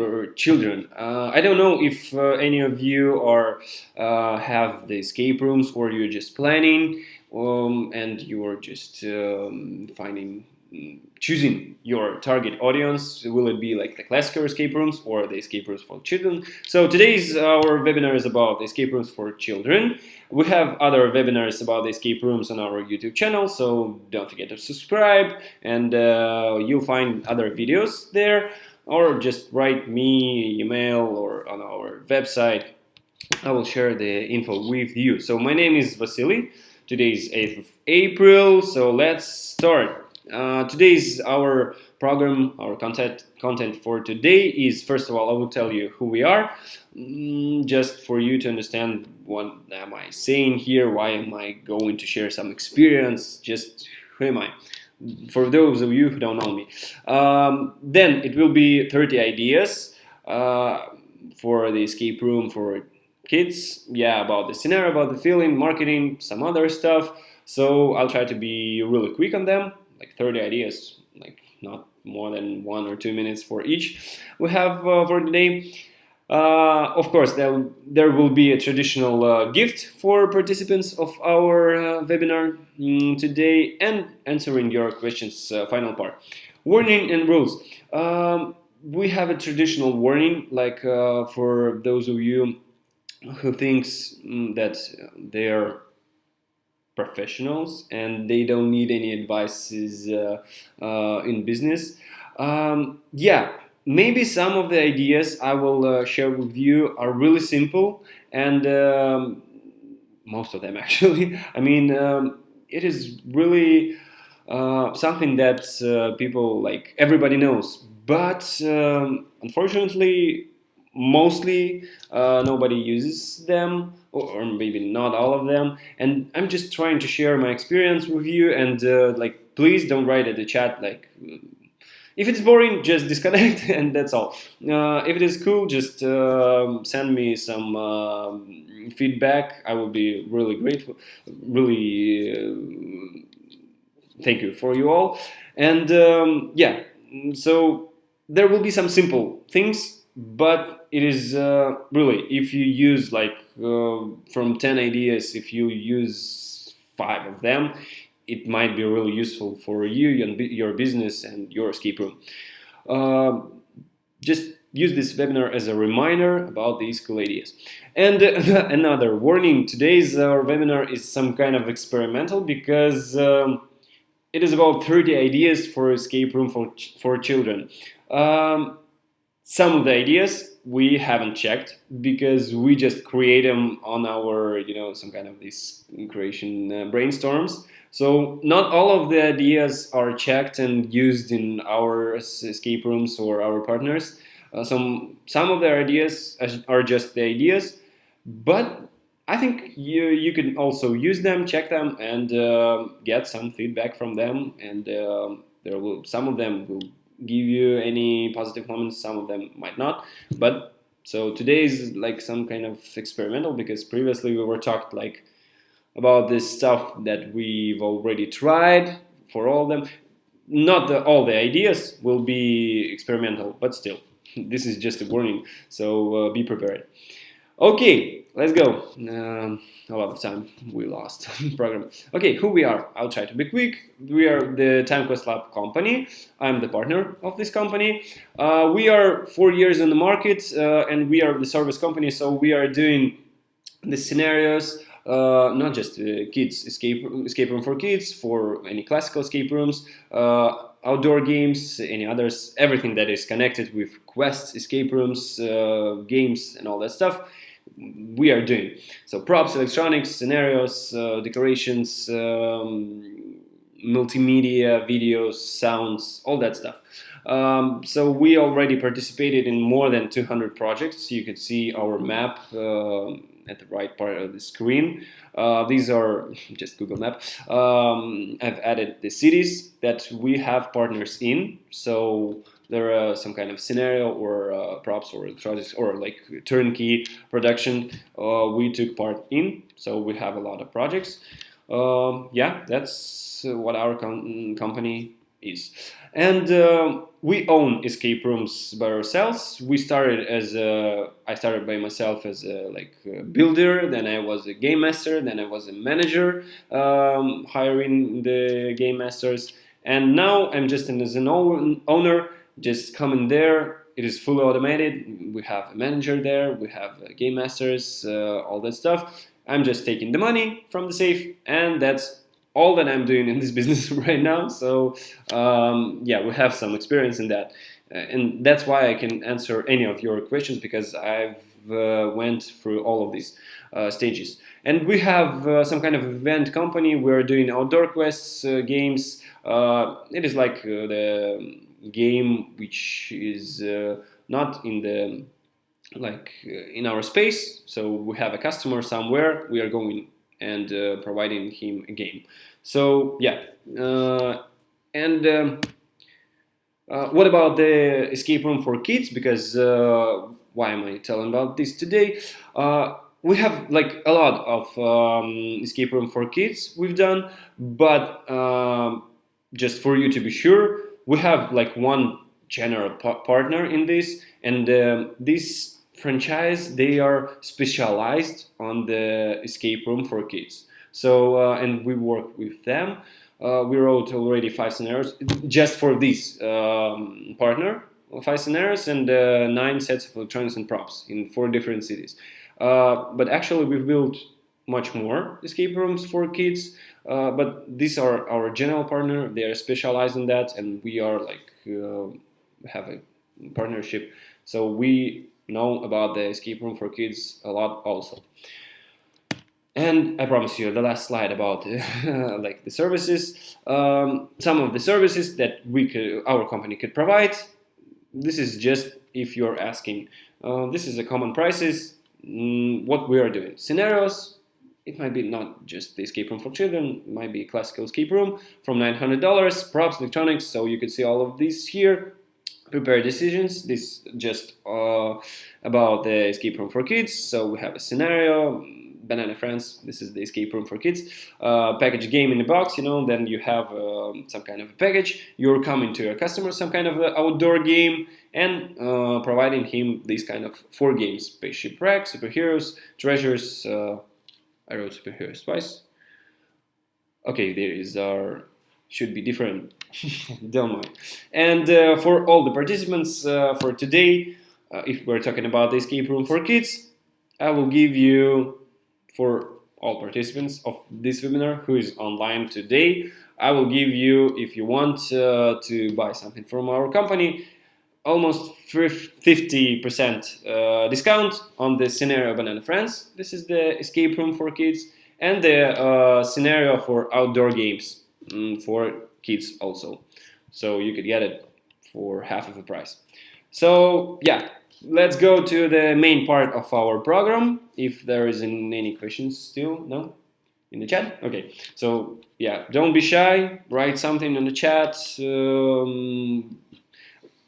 for children. I don't know if any of you are have the escape rooms or you're just planning and you are just finding choosing your target audience. Will it be like the classical escape rooms or the escape rooms for children? So today's our webinar is about the escape rooms for children. We have other webinars about the escape rooms on our YouTube channel, so don't forget to subscribe, and you'll find other videos there, or just write me email or on our website. I will share the info with you. So my name is Vasily. Today is 8th of April, so let's start. Today's our program, our content for today is, first of all, I will tell you who we are, just for you to understand what am I saying here, why am I going to share some experience, just who am I, for those of you who don't know me. Then it will be 30 ideas for the escape room for kids, yeah, about the scenario, about the feeling, marketing, some other stuff. So I'll try to be really quick on them, like 30 ideas, like not more than 1 or 2 minutes for each we have for today. Of course, there will be a traditional gift for participants of our webinar today, and answering your questions, final part. Warning and rules. We have a traditional warning, like for those of you who thinks that they are professionals and they don't need any advices in business. Yeah, maybe some of the ideas I will share with you are really simple, and most of them actually. I mean, it is really something that people, like, everybody knows, but unfortunately mostly nobody uses them, or maybe not all of them, and I'm just trying to share my experience with you. And like, please don't write at the chat like, if it's boring, just disconnect and that's all. If it is cool, just send me some feedback. I will be really grateful, really thank you for you all. And yeah, so there will be some simple things, but it is really, if you use like from 10 ideas, if you use 5 of them, it might be really useful for you and your business and your escape room. Just use this webinar as a reminder about these cool ideas. And another warning, today's webinar is some kind of experimental, because it is about 30 ideas for escape room for children. Some of the ideas we haven't checked, because we just create them on our, some kind of this creation brainstorms. So not all of the ideas are checked and used in our escape rooms or our partners. Some of the ideas are just the ideas, but I think you can also use them, check them, and get some feedback from them. And some of them will give you any positive moments, some of them might not. But so today is like some kind of experimental, because previously we were talked like about this stuff that we've already tried for all of them. Not all the ideas will be experimental, but still, this is just a warning, so be prepared. Okay, let's go. A lot of time we lost program. Okay, who we are? I'll try to be quick. We are the TimeQuest Lab company. I'm the partner of this company. We are 4 years in the market, and we are the service company, so we are doing the scenarios, not just kids escape room for kids, for any classical escape rooms, outdoor games, any others, everything that is connected with quests, escape rooms, games, and all that stuff we are doing. So props, electronics, scenarios, decorations, multimedia, videos, sounds, all that stuff. So we already participated in more than 200 projects. You can see our map at the right part of the screen. These are just Google Map. I've added the cities that we have partners in. So there are some kind of scenario or props or electronics or like turnkey production we took part in. So we have a lot of projects. Yeah, that's what our company is. And we own escape rooms by ourselves. I started by myself as a builder. Then I was a game master. Then I was a manager, hiring the game masters. And now I'm just as an owner, just coming there. It is fully automated. We have a manager there. We have game masters, all that stuff. I'm just taking the money from the safe, and that's all that I'm doing in this business right now. So yeah, we have some experience in that, and that's why I can answer any of your questions, because I've went through all of these stages. And we have some kind of event company. We're doing outdoor quests games. It is like the game which is not in the in our space. So we have a customer somewhere. We are going and providing him a game. So yeah, and what about the escape room for kids? Because why am I telling about this today? We have like a lot of escape room for kids we've done, but just for you to be sure, we have like one general partner in this, and this franchise, they are specialized on the escape room for kids. So and we work with them. We wrote already 5 scenarios just for this partner, 5 scenarios and 9 sets of electronics and props in 4 different cities. But actually, we've built much more escape rooms for kids. But these are our general partner. They are specialized in that, and we are have a partnership. So we know about the escape room for kids a lot also. And I promise you, the last slide about like the services. Some of the services that our company could provide. This is just if you're asking. This is a common prices. What we are doing. Scenarios. It might be not just the escape room for children. It might be a classical escape room from $900. Props, electronics. So you can see all of these here. Prepare decisions. This just about the escape room for kids. So we have a scenario. Banana Friends, this is the escape room for kids. Package game in the box, then you have some kind of a package. You're coming to your customer, some kind of outdoor game, and providing him these kind of 4 games: Spaceship Wreck, Superheroes, Treasures. I wrote Superheroes twice. Okay, there is our should be different. Don't mind. And for all the participants for today, if we're talking about the escape room for kids, I will give you, for all participants of this webinar who is online today, I will give you, if you want to buy something from our company, almost 50% discount on the scenario Banana Friends. This is the escape room for kids, and the scenario for outdoor games for kids also. So you could get it for half of the price. So yeah, let's go to the main part of our program. If there isn't any questions still, no? In the chat? Okay, so yeah, don't be shy, write something in the chat.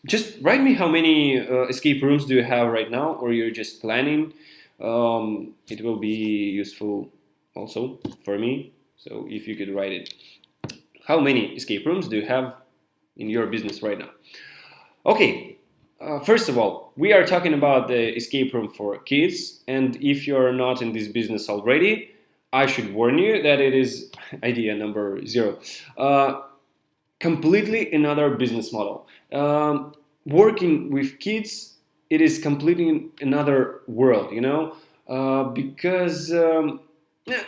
Just write me how many escape rooms do you have right now, or you're just planning. It will be useful also for me. So if you could write it. How many escape rooms do you have in your business right now? Okay, first of all, we are talking about the escape room for kids, and if you're not in this business already, I should warn you that it is idea number 0. Completely another business model. Working with kids, it is completely another world, because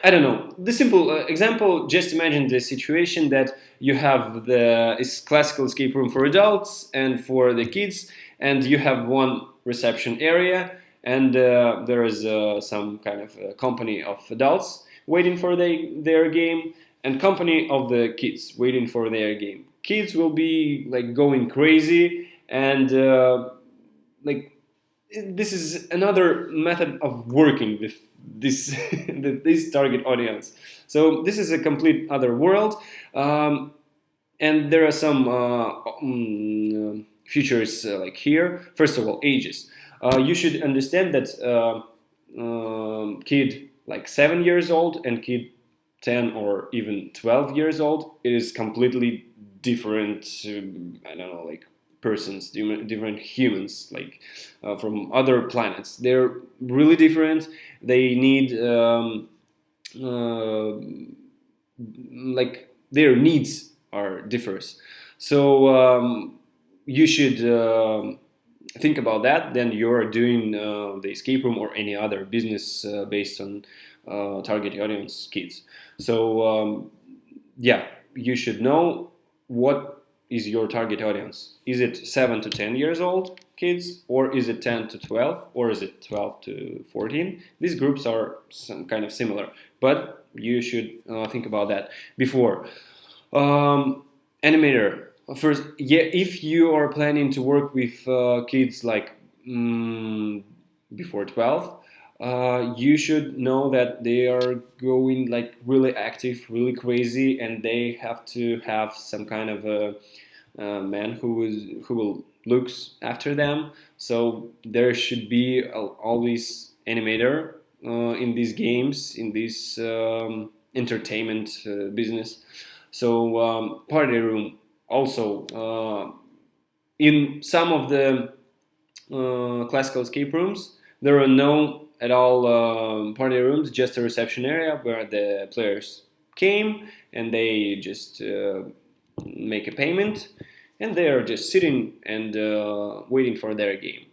I don't know. The simple example, just imagine the situation that you have the classical escape room for adults and for the kids, and you have one reception area, and there is some kind of company of adults waiting for their game, and company of the kids waiting for their game. Kids will be like going crazy, and this is another method of working with this this target audience. So this is a complete other world, and there are some features like here. First of all, ages. You should understand that kid like 7 years old and kid 10 or even 12 years old, it is completely different, I don't know, like persons, different humans, like from other planets. They're really different. They need uh, like their needs are differs. So you should think about that. Then you're doing the escape room or any other business based on target audience kids. So yeah, you should know what is your target audience. Is it 7 to 10 years old kids, or is it 10 to 12, or is it 12 to 14? These groups are some kind of similar, but you should think about that before. Animator. First, yeah, if you are planning to work with kids like before 12, you should know that they are going like really active, really crazy, and they have to have some kind of a man who will looks after them. So there should be always animator in these games, in this entertainment business. So party room also in some of the classical escape rooms there are no at all party rooms, just a reception area where the players came and they just make a payment and they are just sitting and waiting for their game,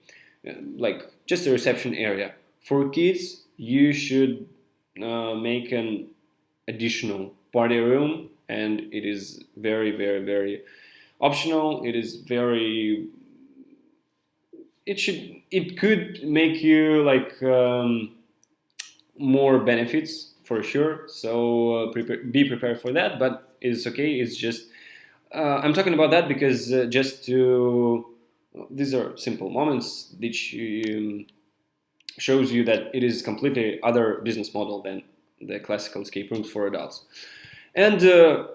like just a reception area. For kids you should make an additional party room, and it is very very very optional. It is very, it could make you like more benefits for sure. So be prepared for that, but it's okay. It's just I'm talking about that because just to these are simple moments which shows you that it is completely other business model than the classical escape rooms for adults. And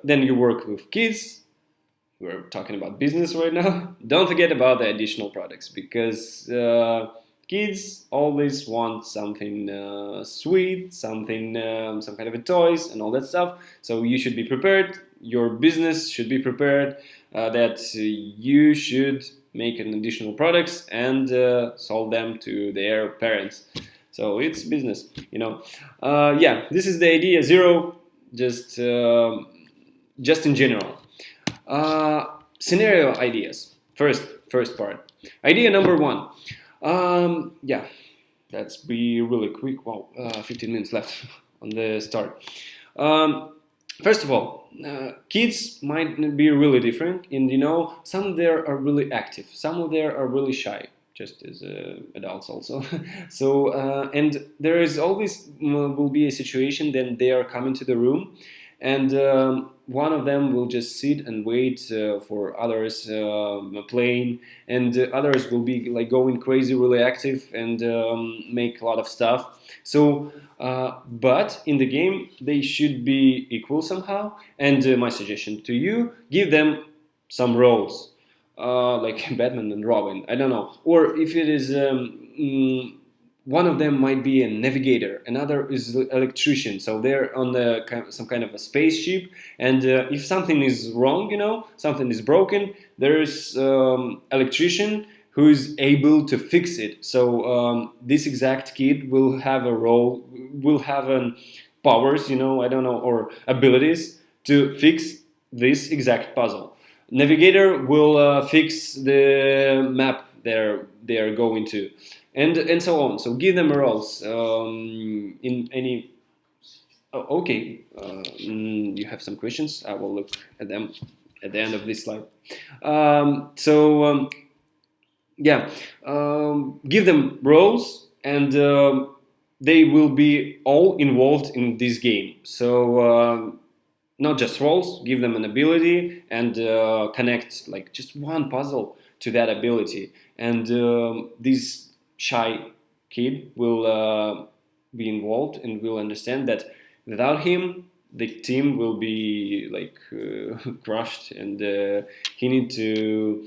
then you work with kids. We're talking about business right now. Don't forget about the additional products, because kids always want something sweet, something, some kind of a toys and all that stuff. So you should be prepared. Your business should be prepared that you should make an additional products and sold them to their parents. So it's business, you know. Yeah, this is the idea zero, just in general. Scenario ideas. First part. Idea number one. Yeah, let's be really quick. Wow, 15 minutes left on the start. First of all, kids might be really different, and you know, some there are really active, some of there are really shy, just as adults also. So, and there is always will be a situation then they are coming to the room, and one of them will just sit and wait for others playing, and others will be like going crazy, really active, and make a lot of stuff. So, but in the game they should be equal somehow. And my suggestion to you: give them some roles, like Batman and Robin. I don't know, or if it is. One of them might be a navigator, another is an electrician, so they're on some kind of a spaceship, and if something is wrong, you know, something is broken, there's electrician who is able to fix it. So this exact kid will have a role, will have powers, you know, I don't know, or abilities to fix this exact puzzle. Navigator will fix the map they're going to, and so on. So give them roles in any. Oh, okay, you have some questions. I will look at them at the end of this slide. Yeah, give them roles, and they will be all involved in this game. So not just roles, give them an ability and connect like just one puzzle to that ability. And this shy kid will be involved and will understand that without him the team will be like crushed, and he need to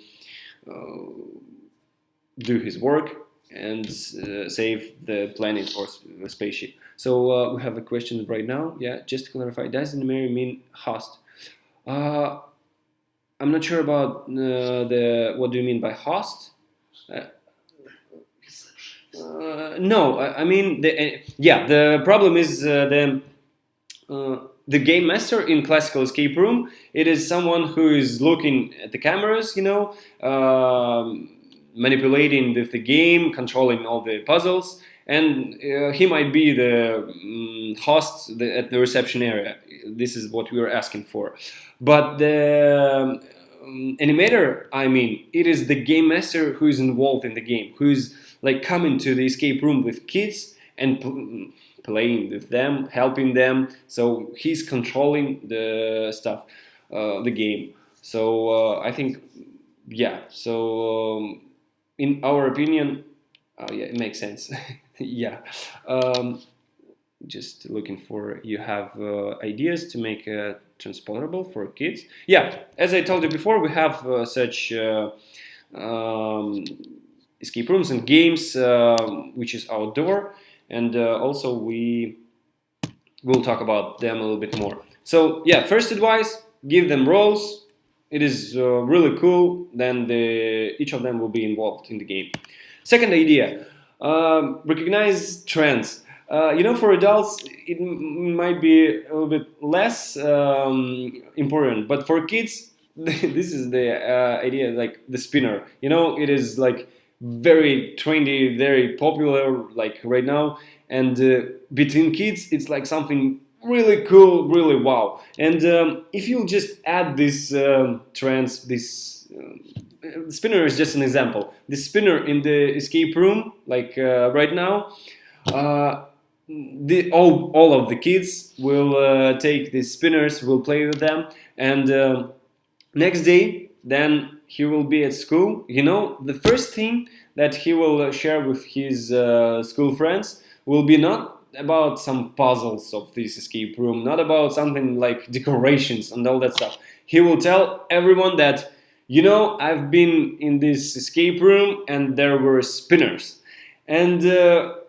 do his work and save the planet or spaceship. So we have a question right now. Yeah, just to clarify, does the Mary mean host? Uh, I'm not sure about the what do you mean by host. Uh, no, I mean yeah. The problem is the game master in classical escape room. It is someone who is looking at the cameras, manipulating with the game, controlling all the puzzles, and he might be the host at the reception area. This is what we were asking for. But the animator, I mean, it is the game master who is involved in the game, who is like coming to the escape room with kids and playing with them, helping them. So he's controlling the stuff, the game. So I think, yeah. So in our opinion, yeah, it makes sense. Yeah. Um, just looking for you have ideas to make transportable for kids. Yeah, as I told you before, we have such um, escape rooms and games which is outdoor, and also we will talk about them a little bit more. So yeah, first advice, give them roles. It is really cool. Then each of them will be involved in the game. Second idea, recognize trends. For adults, it might be a little bit less important, but for kids, this is the idea, like the spinner. It is like very trendy, very popular, like right now, and between kids, it's like something really cool, really wow. And if you just add this trends, this spinner is just an example. The spinner in the escape room, like right now, uh, all of the kids will take these spinners, will play with them, and next day, then he will be at school. The first thing that he will share with his school friends will be not about some puzzles of this escape room, not about something like decorations and all that stuff. He will tell everyone that, I've been in this escape room and there were spinners. And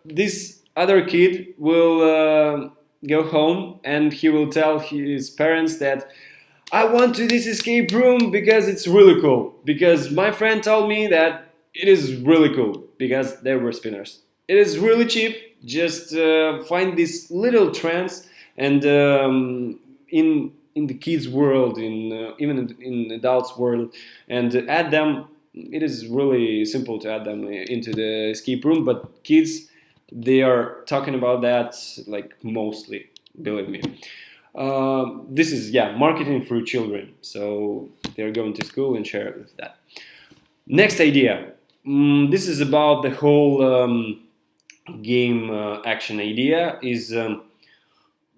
this other kid will go home and he will tell his parents that I went to this escape room because it's really cool. Because my friend told me that it is really cool because there were spinners. It is really cheap. Just find these little trends and in the kids' world, even in adults' world, and add them. It is really simple to add them into the escape room, but kids, they are talking about that like mostly. Believe me. This is marketing for children. So they're going to school and share with that. Next idea. This is about the whole game action idea. Is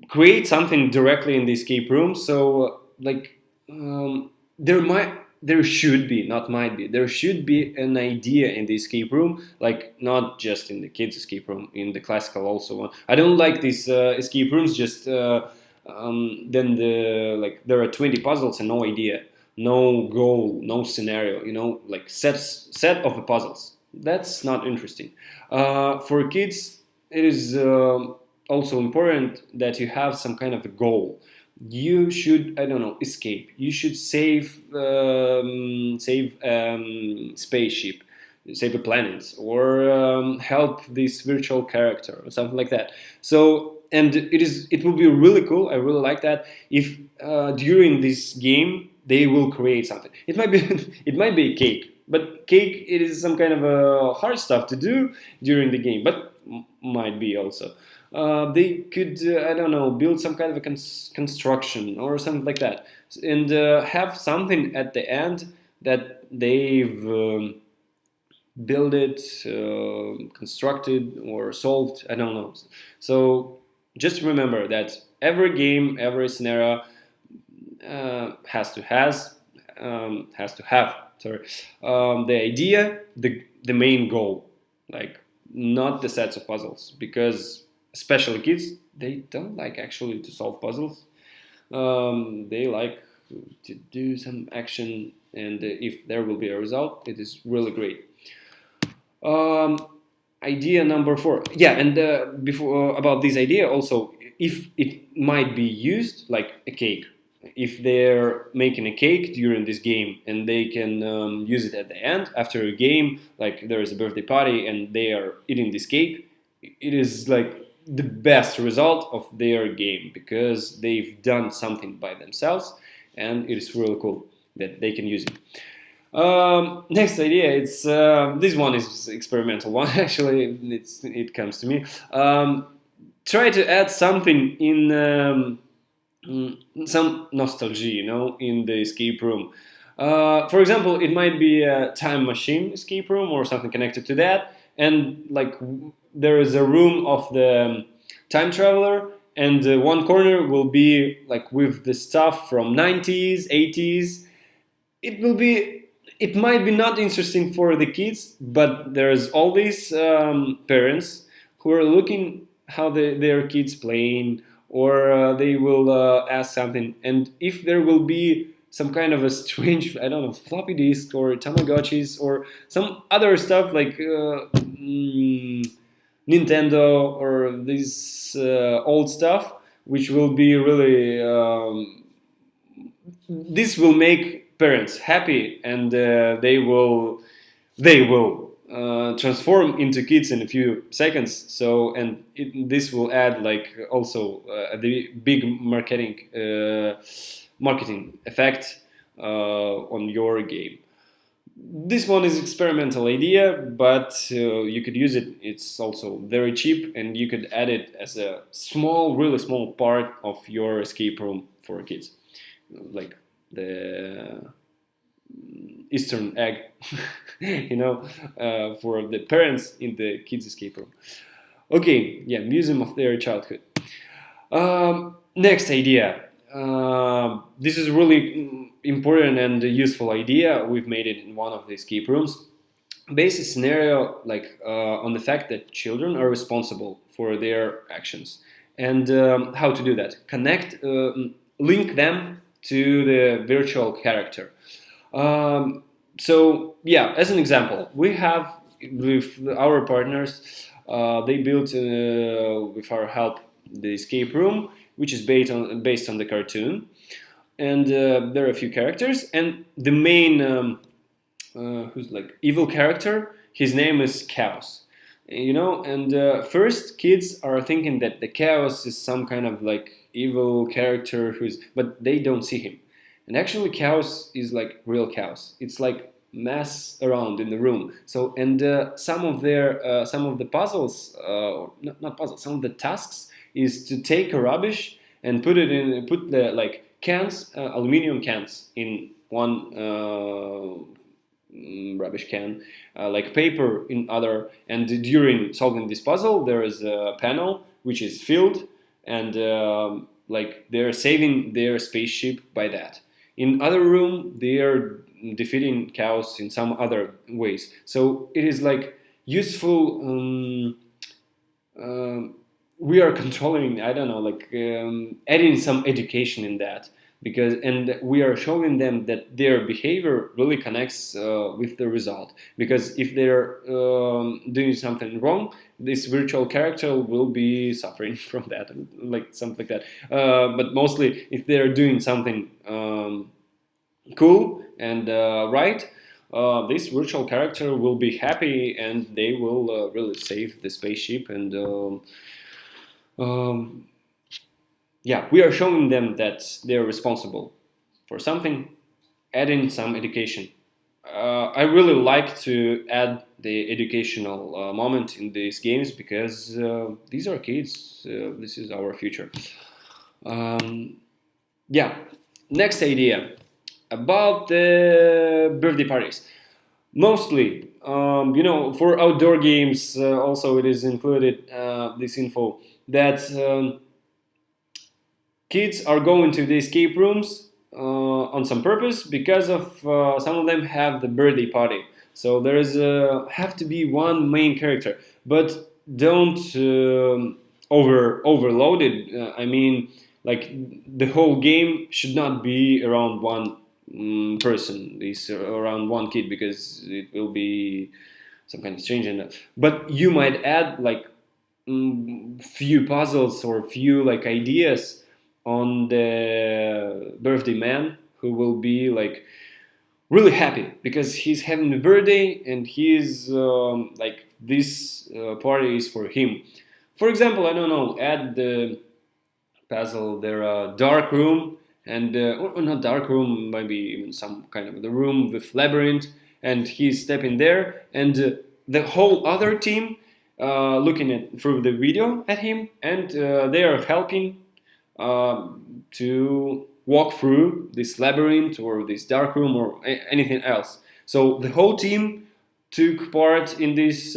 create something directly in the escape room. So like there should be, not might be, there should be an idea in the escape room, like not just in the kids escape room, in the classical also. I don't like these escape rooms just then there are 20 puzzles and no idea, no goal, no scenario, like set of the puzzles. That's not interesting. For kids, it is also important that you have some kind of a goal. You should, I don't know, escape. You should save spaceship, save a planet, or help this virtual character or something like that. So, and it will be really cool. I really like that if during this game they will create something. It might be it might be a cake, but cake, it is some kind of a hard stuff to do during the game, but might be also. They could, I don't know, build some kind of a construction or something like that, and have something at the end that they've built it, constructed, or solved. I don't know. So just remember that every game, every scenario has to have the idea, the main goal, like not the sets of puzzles, because especially kids, they don't like actually to solve puzzles. They like to do some action, and if there will be a result, it is really great. Um, Idea number 4. Yeah, and before about this idea also, if it might be used like a cake. if they're making a cake during this game and they can use it at the end after a game, like there is a birthday party and they are eating this cake, it is like the best result of their game because they've done something by themselves, and it is really cool that they can use it. Next idea, it's this one is experimental one. Actually, it comes to me. Try to add something in some nostalgia, in the escape room. For example, it might be a time machine escape room or something connected to that, and like there is a room of the time traveler, and one corner will be like with the stuff from 90s, 80s. It will be. It might be not interesting for the kids, but there's always parents who are looking how their kids playing, or they will ask something, and if there will be some kind of a strange, I don't know, floppy disk or Tamagotchis or some other stuff like Nintendo or this old stuff, which will be really this will make parents happy, and they will transform into kids in a few seconds. So, and this will add like also the big marketing effect on your game. This one is experimental idea, but you could use it. It's also very cheap, and you could add it as a small, really small part of your escape room for kids, like the Eastern egg, for the parents in the kids' escape room. Okay, yeah, museum of their childhood. Next idea. This is really important and useful idea. We've made it in one of the escape rooms. Base a scenario like on the fact that children are responsible for their actions, and how to do that. Link them to the virtual character. So yeah, as an example, we have with our partners, they built with our help the escape room, which is based on the cartoon, and there are a few characters, and the main who's like evil character, his name is Chaos. And first kids are thinking that the Chaos is some kind of like evil character but they don't see him. And actually, chaos is like real chaos. It's like mess around in the room. So, and some of the puzzles, or not puzzles, some of the tasks is to take a rubbish and put the like cans, aluminum cans in one rubbish can, like paper in other. And during solving this puzzle, there is a panel which is filled, and like they're saving their spaceship by that. In other room, they are defeating chaos in some other ways. So it is like useful. We are controlling. I don't know, like adding some education in that, and we are showing them that their behavior really connects with the result. Because if they're doing something wrong, this virtual character will be suffering from that, like something like that. But mostly, if they're doing something cool and right, this virtual character will be happy, and they will really save the spaceship. And yeah, we are showing them that they're responsible for something, adding some education. I really like to add the educational moment in these games because these are kids. This is our future. Yeah. Next idea about the birthday parties. Mostly, for outdoor games, also it is included this info that kids are going to the escape rooms on some purpose because of some of them have the birthday party. So there is have to be one main character, but don't overload it. I mean, like the whole game should not be around one person, is around one kid, because it will be some kind of strange in that. But you might add like few puzzles or few like ideas on the birthday man, who will be like really happy because he's having a birthday and he's like this party is for him. For example, I don't know, add the puzzle there dark room and or not dark room, maybe even some kind of the room with labyrinth, and he's stepping there, and the whole other team looking at through the video at him, and they are helping to walk through this labyrinth or this dark room or anything else. So the whole team took part in this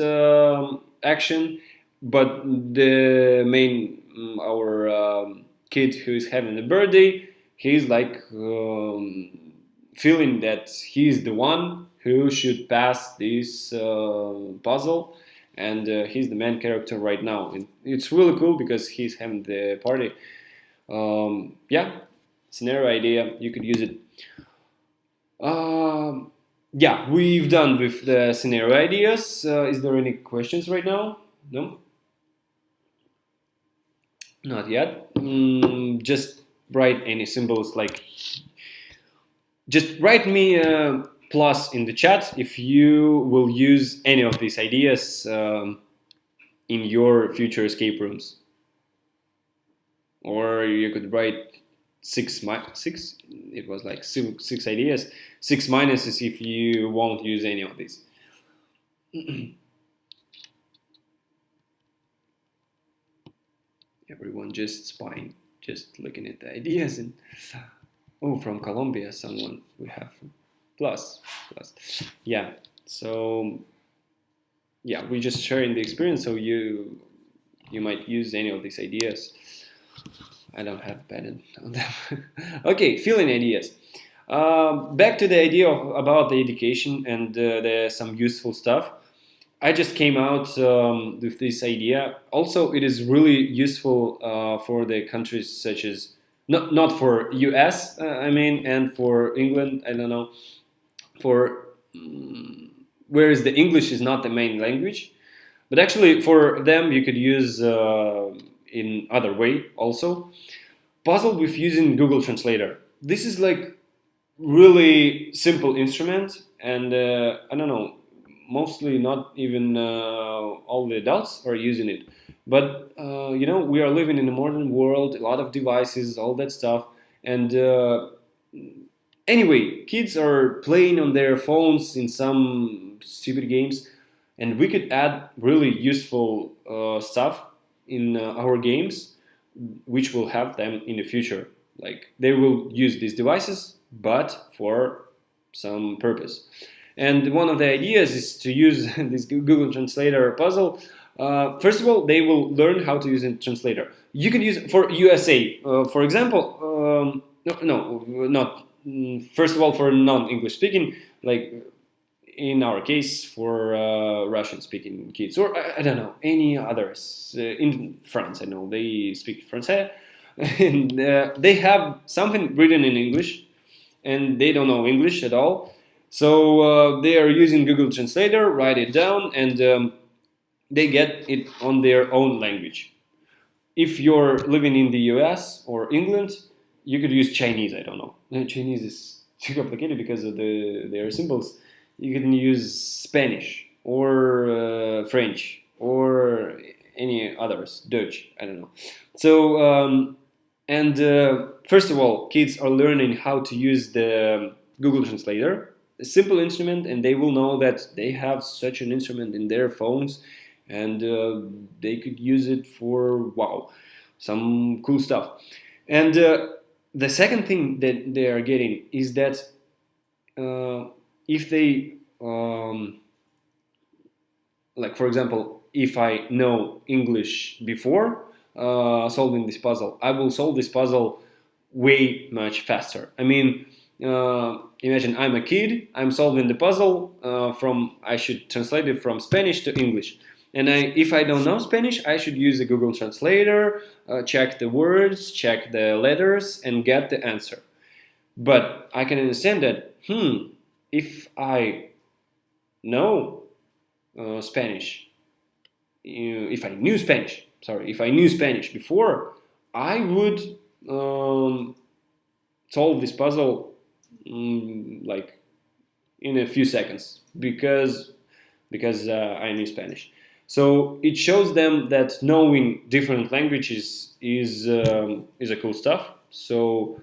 action, but the main our kid who is having a birthday, he's like feeling that he's the one who should pass this puzzle, and he's the main character right now. And it's really cool because he's having the party. Yeah, scenario idea, you could use it. Yeah, we've done with the scenario ideas. Is there any questions right now? No? Not yet. Just write any symbols, like just write me a plus in the chat if you will use any of these ideas in your future escape rooms. Or you could write six. It was like six ideas. 6 minuses if you won't use any of these. Everyone just spying, just looking at the ideas. And oh, from Colombia, someone we have plus. Yeah. So yeah, we just sharing the experience. So you might use any of these ideas. I don't have patent on them. Okay, feeling ideas. Back to the idea about the education and some useful stuff. I just came out with this idea. Also, it is really useful for the countries such as not for US, I mean, and for England. I don't know, for whereas the English is not the main language, but actually for them you could use in other way also. Puzzle with using Google Translator. This is like really simple instrument, and I don't know, mostly not even all the adults are using it. But we are living in a modern world, a lot of devices, all that stuff, and anyway, kids are playing on their phones in some stupid games, and we could add really useful stuff in our games, which will help them in the future. Like they will use these devices, but for some purpose. And one of the ideas is to use this Google Translator puzzle. First of all, they will learn how to use a translator. You can use it for USA, for example. Not. First of all, for non-English speaking, like in our case, for Russian-speaking kids, or I don't know, any others. In France, I know they speak Francais, and they have something written in English, and they don't know English at all. So they are using Google Translator, write it down, and they get it on their own language. If you're living in the US or England, you could use Chinese. I don't know. Chinese is too complicated because of their symbols. You can use Spanish or French or any others, Dutch. I don't know. So first of all, kids are learning how to use the Google Translator, a simple instrument, and they will know that they have such an instrument in their phones, and they could use it for some cool stuff. And the second thing that they are getting is that if they like, for example, if I know English before solving this puzzle, I will solve this puzzle way much faster. I mean, imagine I'm a kid, I'm solving the puzzle I should translate it from Spanish to English. And if I don't know Spanish, I should use a Google Translator, check the words, check the letters, and get the answer. But I can understand that, if I know Spanish, if I knew Spanish before, I would um, solve this puzzle like in a few seconds because I knew Spanish. So it shows them that knowing different languages is a cool stuff. So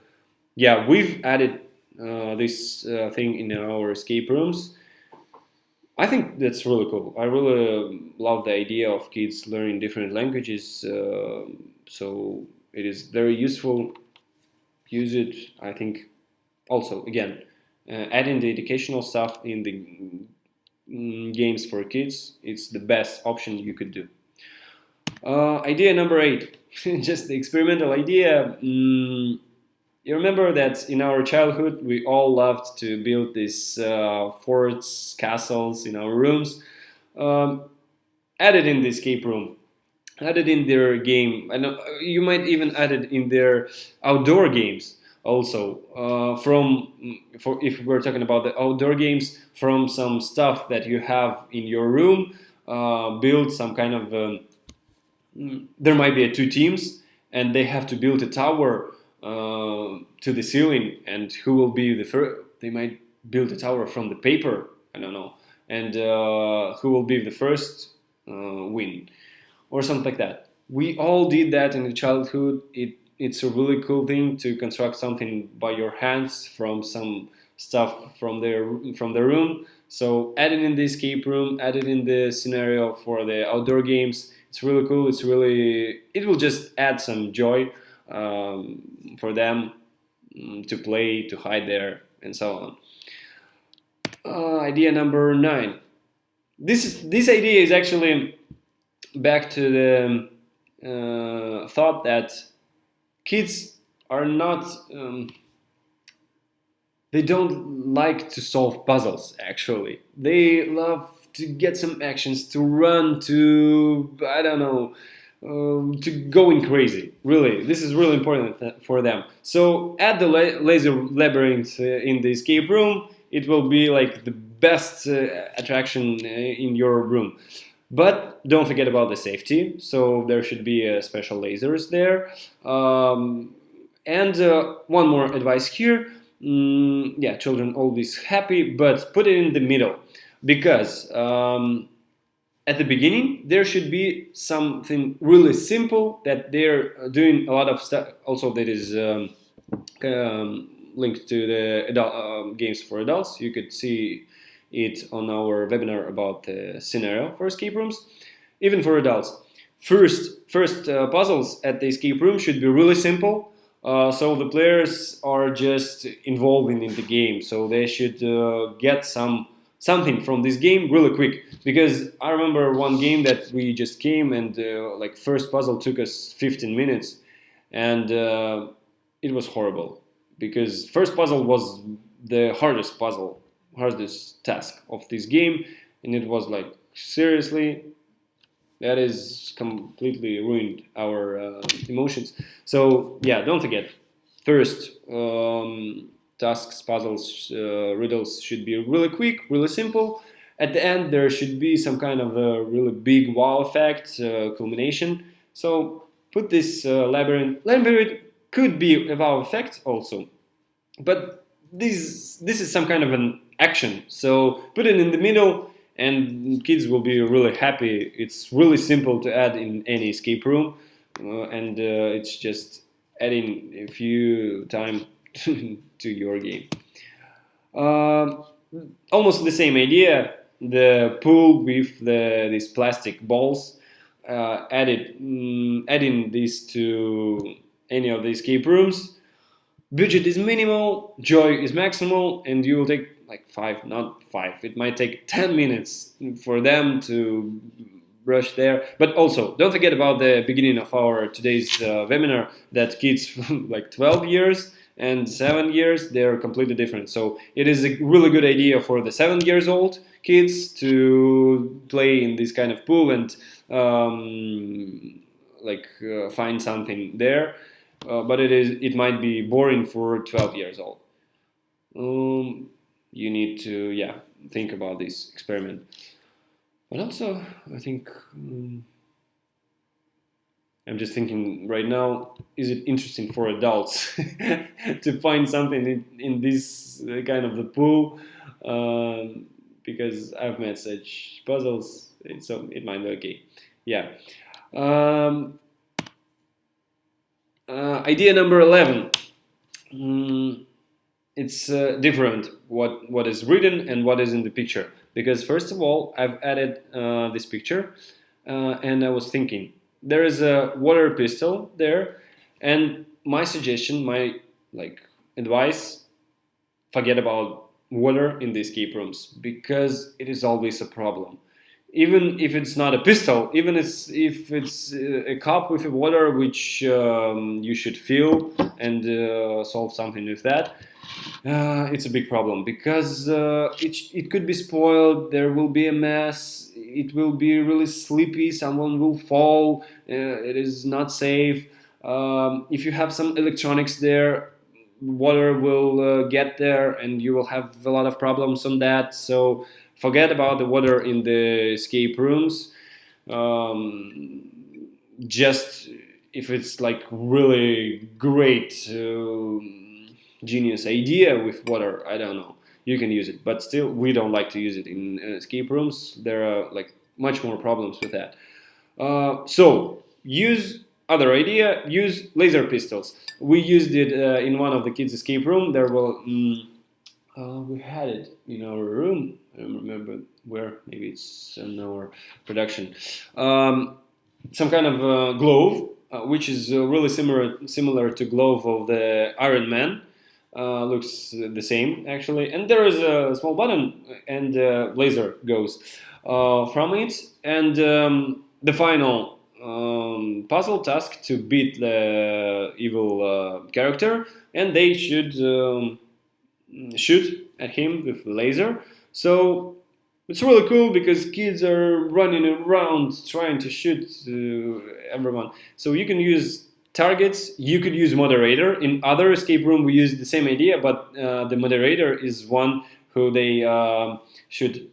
yeah, we've added this thing in our escape rooms. I think that's really cool. I really love the idea of kids learning different languages. So it is very useful. Use it. I think also again adding the educational stuff in the games for kids. It's the best option you could do. Idea number 8, just the experimental idea. You remember that in our childhood we all loved to build these forts, castles in our rooms. Um, Add it in the escape room. Add it in their game. I know you might even add it in their outdoor games also. From for if we're talking about the outdoor games, from some stuff that you have in your room, build some kind of. There might be two teams, and they have to build a tower to the ceiling. And who will be the first? They might build a tower from the paper. I don't know. And who will be the first win or something like that. We all did that in the childhood. It's a really cool thing to construct something by your hands from some stuff from the room. So add it in the escape room, add it in the scenario for the outdoor games. It's really cool. It will just add some joy for them to play, to hide there, and so on. Idea number 9. This idea is actually back to the thought that kids are not they don't like to solve puzzles. Actually, they love to get some actions, to run, to I don't know, to going crazy. Really, this is really important for them. So add the laser labyrinth in the escape room. It will be like the best attraction in your room. But don't forget about the safety. So there should be special lasers there. And one more advice here. Yeah, children always happy, but put it in the middle because at the beginning there should be something really simple that they're doing a lot of stuff. Also, that is linked to the adult, games for adults. You could see it on our webinar about the scenario for escape rooms, even for adults. First puzzles at the escape room should be really simple, so the players are just involving in the game. So they should get something from this game really quick. Because I remember one game that we just came and like first puzzle took us 15 minutes, and it was horrible because first puzzle was the hardest task of this game, and it was like seriously that is completely ruined our emotions. So yeah, don't forget. First, tasks, puzzles, riddles should be really quick, really simple. At the end, there should be some kind of a really big wow effect, culmination. So put this labyrinth. Labyrinth could be a wow effect also, but this is some kind of an action. So put it in the middle, and kids will be really happy. It's really simple to add in any escape room, and it's just adding a few time to your game. Um, Almost the same idea. The pool with these plastic balls. Adding this to any of the escape rooms. Budget is minimal, joy is maximal, and you will take like 5, not 5. It might take 10 minutes for them to brush there. But also, don't forget about the beginning of our today's webinar that kids from like 12 years and 7 years, they're completely different. So it is a really good idea for the 7 years old kids to play in this kind of pool and find something there. But it might be boring for 12 years old. You need to think about this experiment. But also, I think I'm just thinking right now, is it interesting for adults to find something in this kind of the pool? Um, because I've met such puzzles, so it might be okay. Yeah. Um, Idea number 11. Mm, it's different what is written and what is in the picture, because first of all I've added this picture, and I was thinking there is a water pistol there, and my suggestion, my like advice, forget about water in the escape rooms because it is always a problem. Even if it's not a pistol, even if it's a cup with water which you should fill and solve something with that, it's a big problem because it could be spoiled. There will be a mess. It will be really sleepy. Someone will fall. It is not safe. If you have some electronics there, water will get there, and you will have a lot of problems on that. So forget about the water in the escape rooms. Um, just if it's like really great. Genius idea with water, I don't know, you can use it, but still we don't like to use it in escape rooms. There are like much more problems with that. So use other idea, use laser pistols. We used it in one of the kids escape room. There were we had it in our room. I don't remember where, maybe it's in our production. Some kind of glove, which is really similar to glove of the Iron Man. Looks the same actually, and there is a small button, and laser goes from it, and the final puzzle task to beat the evil character, and they should shoot at him with laser. So it's really cool because kids are running around trying to shoot everyone. So you can use targets. You could use moderator. In other escape room, we use the same idea, but the moderator is one who they should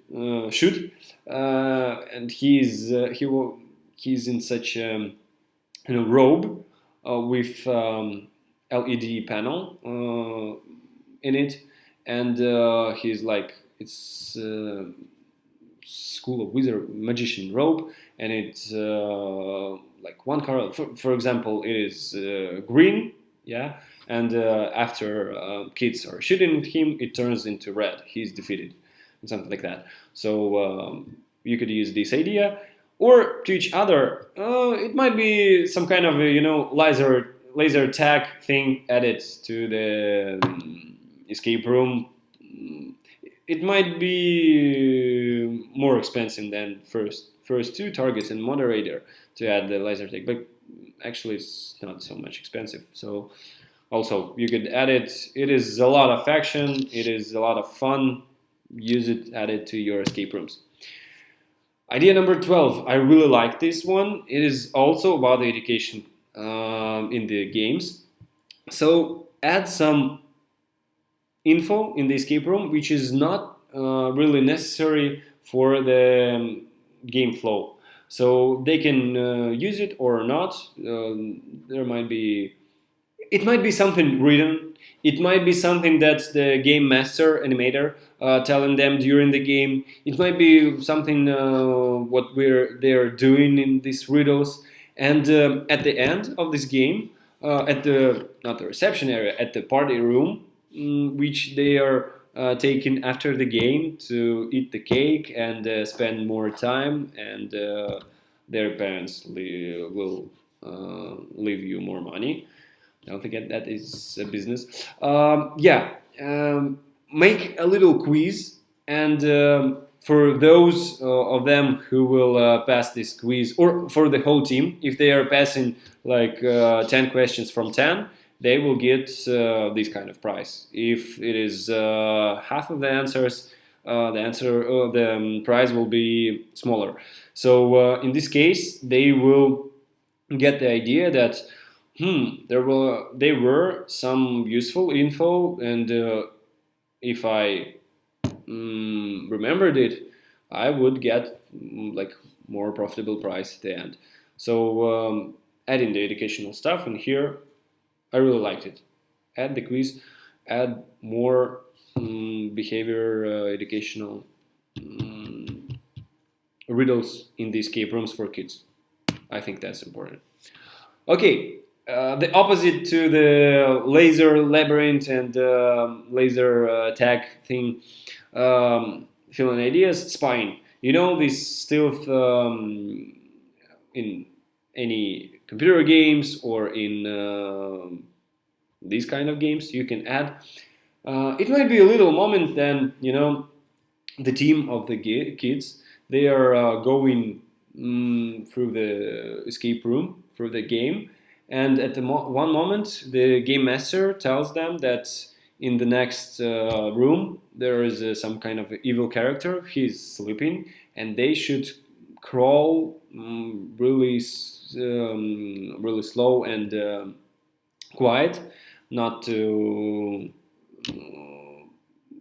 shoot, and he's in such robe with LED panel in it, and he's like it's school of wizard magician robe, and it's like one color. For example, it is green, yeah, and after kids are shooting at him, it turns into red. He's defeated, and something like that. So you could use this idea, or to each other. It might be some kind of laser tag thing added to the escape room. It might be more expensive than first two targets and moderator to add the laser tag, but actually it's not so much expensive. So also you could add it. It is a lot of action. It is a lot of fun. Use it, add it to your escape rooms. Idea number 12. I really like this one. It is also about the education in the games. So add some info in the escape room which is not really necessary for the game flow. So they can use it or not. There might be, it might be something written. It might be something that the game master animator telling them during the game. It might be something what they're doing in these riddles. And at the end of this game, at the not the reception area, at the party room, which they are taking after the game to eat the cake and spend more time, and their parents will leave you more money. Don't forget that is a business. Yeah, make a little quiz, and for those of them who will pass this quiz, or for the whole team, if they are passing like 10 questions from 10, they will get this kind of prize. If it is half of the answers, the prize will be smaller. So in this case, they will get the idea that there were some useful info, and if I remembered it, I would get like more profitable price at the end. So adding the educational stuff, and here I really liked it. Add the quiz, add more behavior educational riddles in the escape rooms for kids. I think that's important. Okay, the opposite to the laser labyrinth and laser tag thing, filling ideas, spying. You know, this stealth in any computer games or in these kind of games you can add. It might be a little moment then, you know, the team of the kids, they are going through the escape room, through the game, and at the one moment the game master tells them that in the next room there is some kind of evil character, he's sleeping, and they should crawl really slow and quiet, not to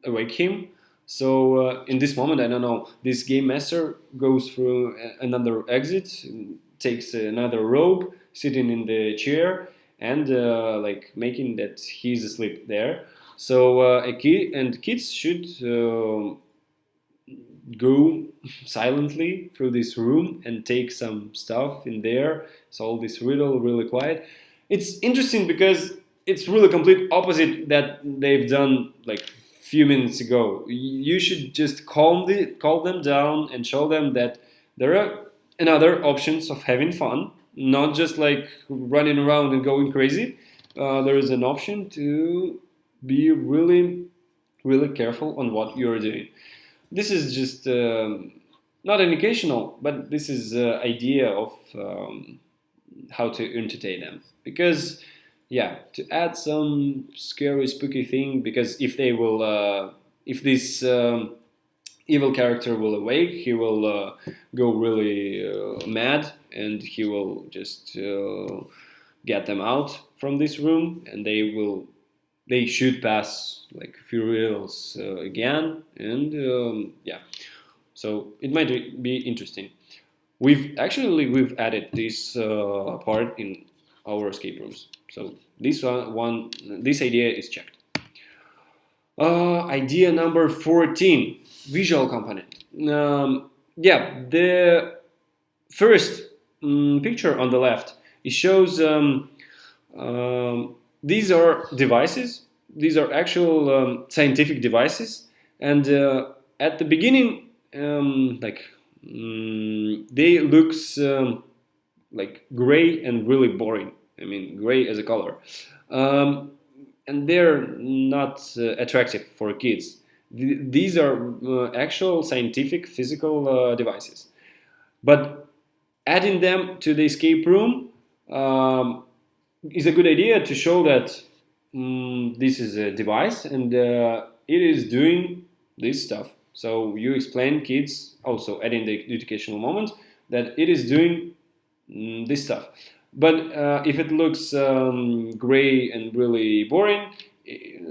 awake him. So in this moment, I don't know, this game master goes through another exit, takes another rope, sitting in the chair, and like making that he's asleep there. So a kid and kids should go silently through this room and take some stuff in there, solve this riddle really quiet. It's interesting because it's really complete opposite that they've done like few minutes ago. You should just calm them down and show them that there are another options of having fun, not just like running around and going crazy. There is an option to be really careful on what you're doing. This is just not educational, but this is idea of how to entertain them. Because yeah, to add some scary, spooky thing. Because if this evil character will awake, he will go really mad, and he will just get them out from this room, and they should pass like a few riddles again, and yeah, so it might be interesting. We've added this part in our escape rooms, so this idea is checked. Idea number 14, visual component. Yeah, the first picture on the left, it shows these are devices. These are actual scientific devices, and at the beginning, they looks like gray and really boring. I mean, gray as a color, and they're not attractive for kids. These are actual scientific physical devices, but adding them to the escape room is a good idea to show that this is a device, and it is doing this stuff. So you explain kids, also adding the educational moment, that it is doing this stuff. But if it looks gray and really boring,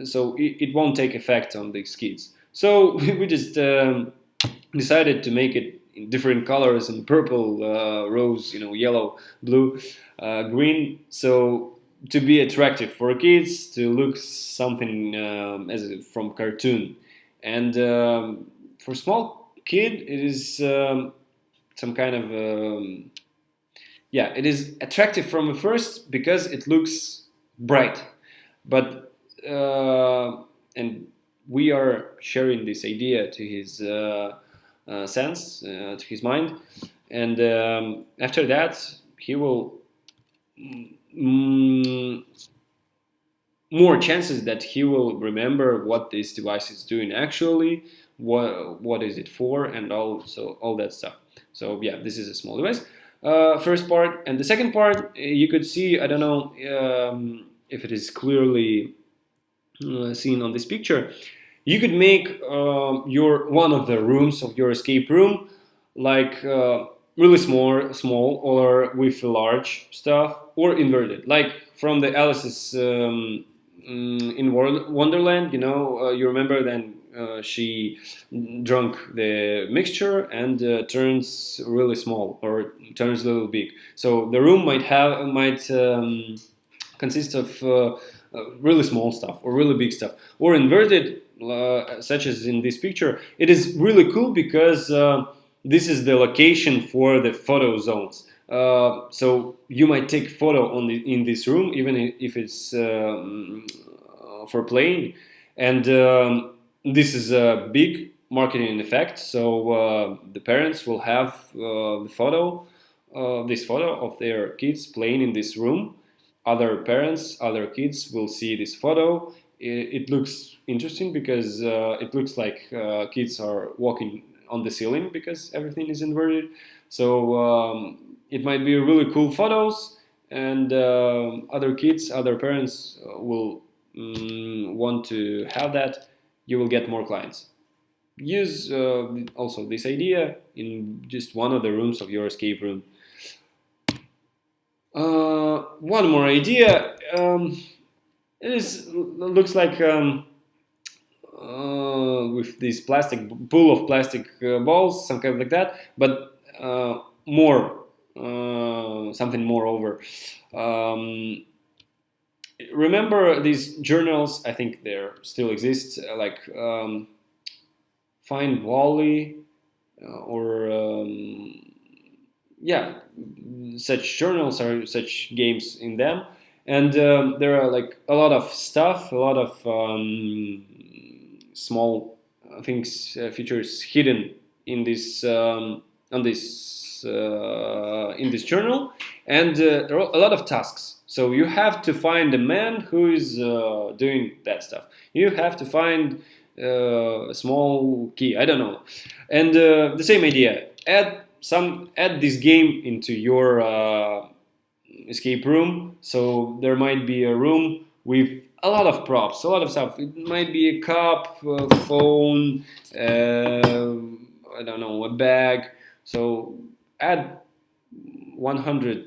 so it won't take effect on these kids. So we just decided to make it in different colors, in purple, rose, yellow, blue, green. So to be attractive for kids, to look something from cartoon, and for small kid, it is some kind of it is attractive from the first because it looks bright, but and we are sharing this idea to his sense, to his mind, and after that he will more chances that he will remember what this device is doing actually, what is it for, and all that stuff. So yeah, this is a small device. First part, and the second part, you could see, I don't know if it is clearly seen on this picture. You could make one of the rooms of your escape room like really small, or with large stuff, or inverted, like from the Alice's in Wonderland. You remember then she drunk the mixture and turns really small or turns a little big. So the room might consist of really small stuff or really big stuff, or inverted, such as in this picture. It is really cool because this is the location for the photo zones. So you might take photo in this room, even if it's for playing, and this is a big marketing effect. So the parents will have this photo of their kids playing in this room. Other parents, other kids will see this photo. It looks interesting because it looks like kids are walking on the ceiling because everything is inverted. So it might be really cool photos, and other kids, other parents will want to have that. You will get more clients. Use also this idea in just one of the rooms of your escape room. One more idea. Looks like with this plastic pool of plastic balls, some kind like that, but more something more over. Remember these journals? I think they still exist, like Find Wally or yeah, such journals or such games in them, and there are like a lot of stuff, a lot of small things, features hidden in this on this in this journal, and there are a lot of tasks. So you have to find the man who is doing that stuff. You have to find a small key. I don't know, and the same idea. Add this game into your escape room. So there might be a room with a lot of props, a lot of stuff. It might be a cup, a phone, I don't know, a bag. So add 100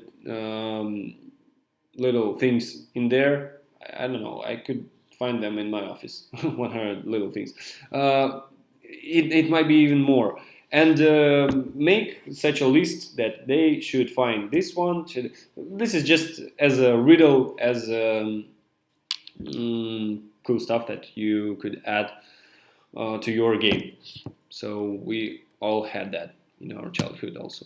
little things in there. I don't know. I could find them in my office. 100 little things. It might be even more. And make such a list that they should find this one. This is just as a riddle, as cool stuff that you could add to your game. So we all had that in our childhood also.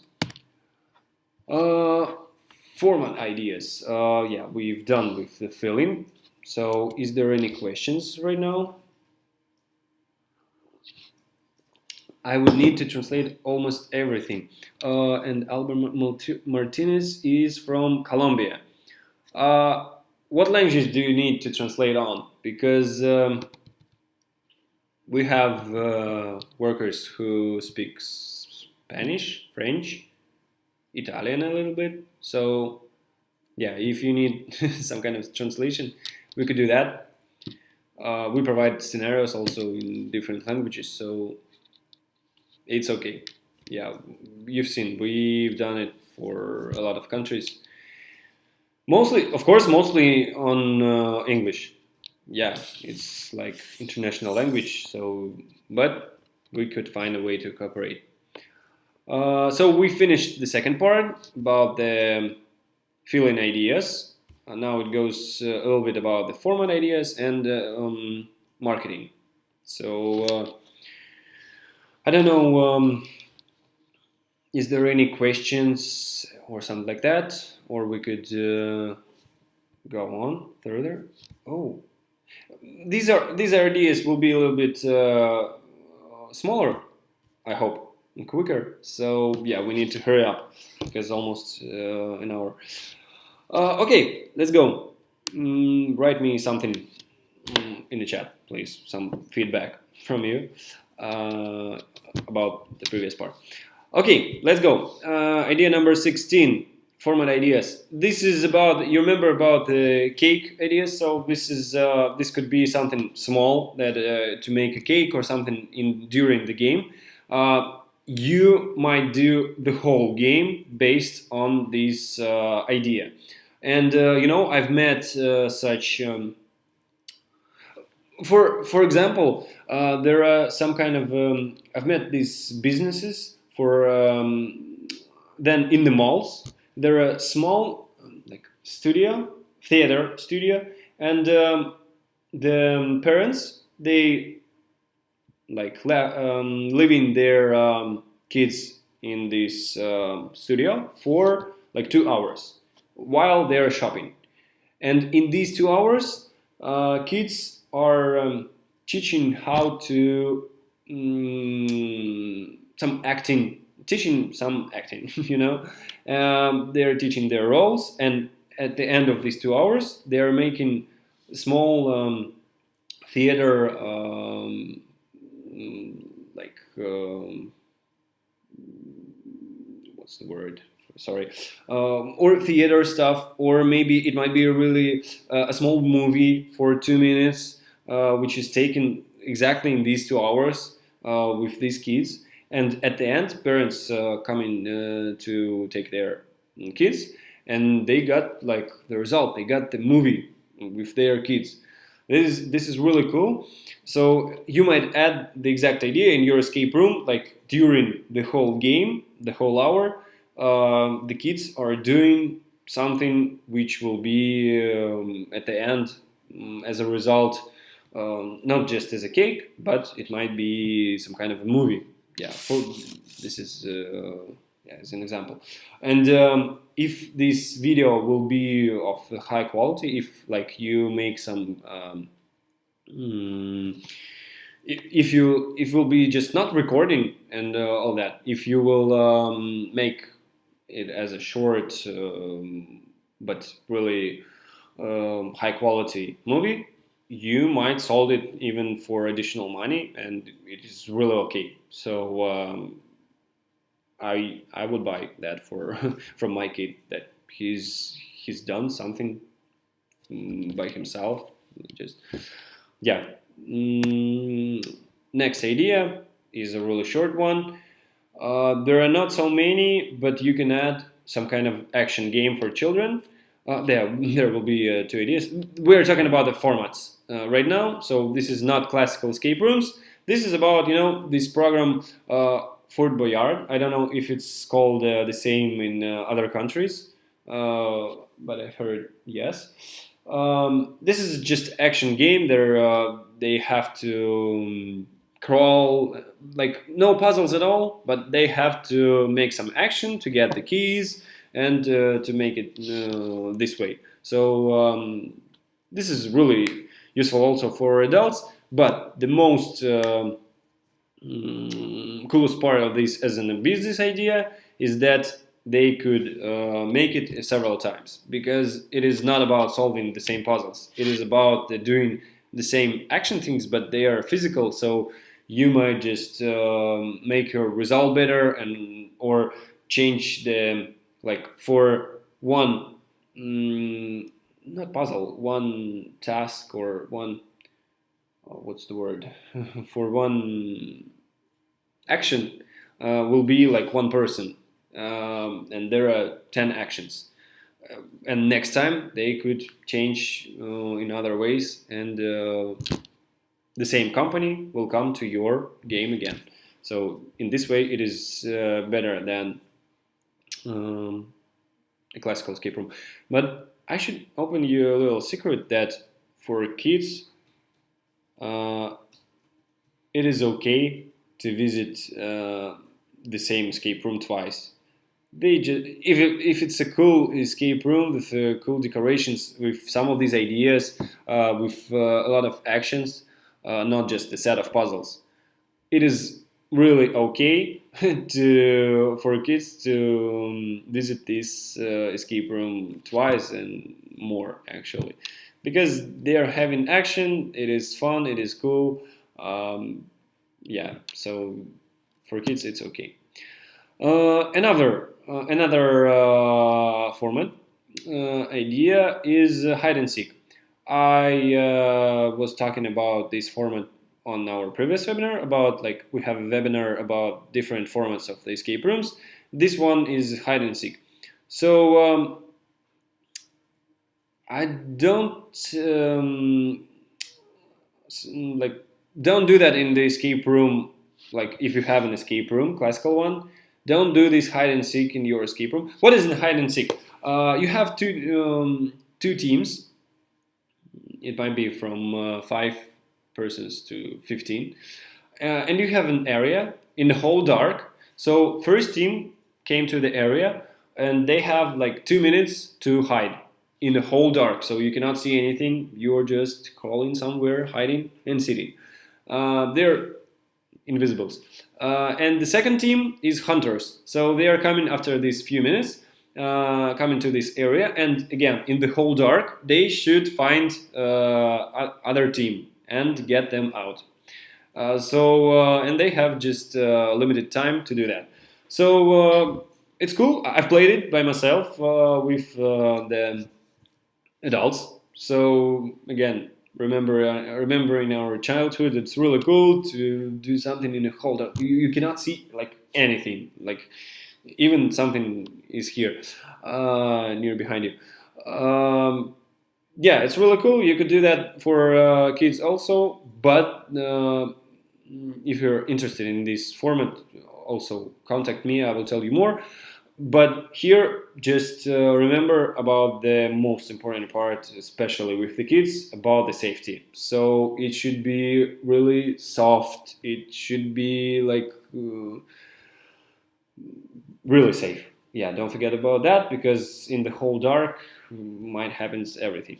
Format ideas. Yeah, we've done with the filling. So is there any questions right now? I would need to translate almost everything. And Albert Martinez is from Colombia. What languages do you need to translate on? Because we have workers who speak Spanish, French, Italian a little bit. So yeah, if you need some kind of translation, we could do that. We provide scenarios also in different languages, so it's okay. Yeah, you've seen, we've done it for a lot of countries. Mostly, of course, mostly on English. Yeah, it's like international language, so, but we could find a way to cooperate. So we finished the second part about the fill-in ideas. Now it goes a little bit about the format ideas and marketing. So I don't know, is there any questions or something like that? Or we could go on further. Oh, these ideas will be a little bit smaller, I hope, and quicker. So yeah, we need to hurry up because almost an hour. Okay, let's go. Write me something in the chat, please. Some feedback from you about the previous part. Okay, let's go. Idea number 16. Format ideas. This is about, you remember about the cake ideas. So this could be something small that to make a cake or something during the game. You might do the whole game based on this idea. And I've met such For example, there are some kind of I've met these businesses for then in the malls there are small like studio theater studio, and the parents they leaving their kids in this studio for like 2 hours while they're shopping. And in these 2 hours, kids are teaching how to some acting, teaching some acting. They're teaching their roles, and at the end of these 2 hours, they are making small theater, like what's the word? Sorry, or theater stuff, or maybe it might be a really a small movie for 2 minutes, which is taken exactly in these 2 hours with these kids. And at the end, parents coming to take their kids, and they got like the result. They got the movie with their kids. This is really cool. So you might add the exact idea in your escape room, like during the whole game, the whole hour. The kids are doing something which will be at the end, as a result, not just as a cake, but it might be some kind of a movie. Yeah, this is yeah, as an example. And if this video will be of high quality, if like you make some mm, if you if will be just not recording and all that, if you will make it as a short but really high quality movie, you might sold it even for additional money, and it is really okay. So I would buy that for from my kid, that he's done something by himself. Just yeah. Next idea is a really short one. There are not so many, but you can add some kind of action game for children. There will be two ideas. We're talking about the formats right now, so this is not classical escape rooms. This is about this program Fort Boyard. I don't know if it's called the same in other countries, but I've heard yes. This is just action game. They have to crawl, like no puzzles at all, but they have to make some action to get the keys and to make it this way. So this is really useful also for adults. But the most coolest part of this as a business idea is that they could make it several times, because it is not about solving the same puzzles. It is about doing the same action things, but they are physical. So you might just make your result better, and or change the, like, for one not puzzle, one task, or one what's the word for one action will be like one person, and there are 10 actions. And next time they could change in other ways, and the same company will come to your game again. So in this way, it is better than um, a classical escape room. But I should open you a little secret that for kids, uh, it is okay to visit the same escape room twice. They just, if it's a cool escape room with cool decorations, with some of these ideas, with a lot of actions, not just a set of puzzles, it is really okay to for kids to visit this escape room twice and more, actually, because they are having action. It is fun. It is cool. Yeah, so for kids it's okay. Another format idea is hide and seek. I was talking about this format on our previous webinar, about, like, we have a webinar about different formats of the escape rooms. This one is hide and seek. So I don't like don't do that in the escape room. Like if you have an escape room, classical one, don't do this hide and seek in your escape room. What is in hide and seek? You have two teams. It might be from 5 persons to 15, and you have an area in the whole dark. So first team came to the area, and they have like 2 minutes to hide in the whole dark. So you cannot see anything. You're just crawling somewhere, hiding and sitting. They're invisibles. And the second team is hunters. So they are coming after these few minutes, coming to this area, and again in the whole dark, they should find other team and get them out. And they have just limited time to do that. So it's cool. I've played it by myself with the adults. So again, remembering our childhood, it's really cool to do something in a whole dark. You cannot see like anything, like even something is here near behind you. Yeah, it's really cool. You could do that for kids also, but if you're interested in this format, also contact me. I will tell you more. But here, just remember about the most important part, especially with the kids, about the safety. So it should be really soft. It should be like really safe. Yeah, don't forget about that, because in the whole dark might happens everything.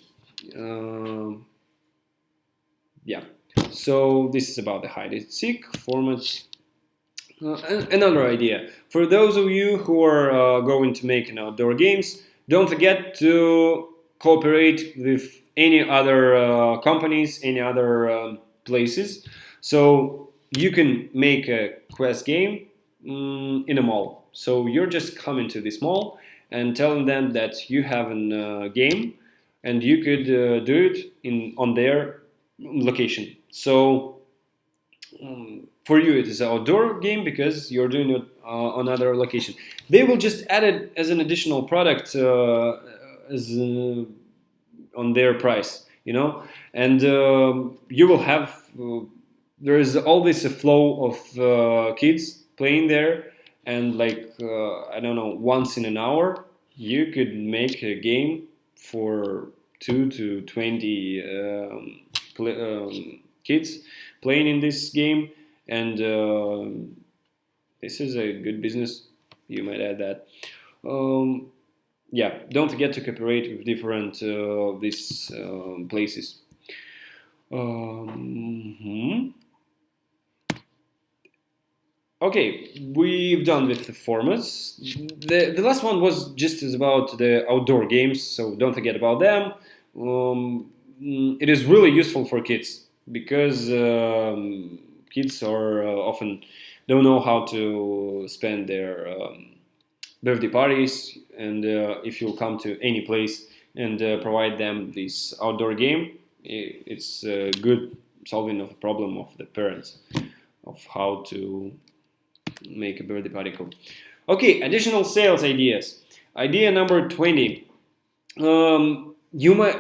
Yeah. So this is about the hide and seek format. Another idea for those of you who are going to make an outdoor games, don't forget to cooperate with any other companies, any other places. So you can make a quest game in a mall. So you're just coming to this mall and telling them that you have a game, and you could do it on their location. So for you, it is an outdoor game because you're doing it on another location. They will just add it as an additional product on their price, and you will have. There is always a flow of kids playing there, and like I don't know, once in an hour, you could make a game for 2 to 20 kids playing in this game, and this is a good business. You might add that. Yeah, don't forget to cooperate with different these places. Okay, we've done with the formats. The last one was just about the outdoor games, so don't forget about them. It is really useful for kids because kids are often don't know how to spend their birthday parties, and if you come to any place and provide them this outdoor game, it's good solving of the problem of the parents of how to make a birthday party cool. Okay, additional sales ideas. Idea number 20. You might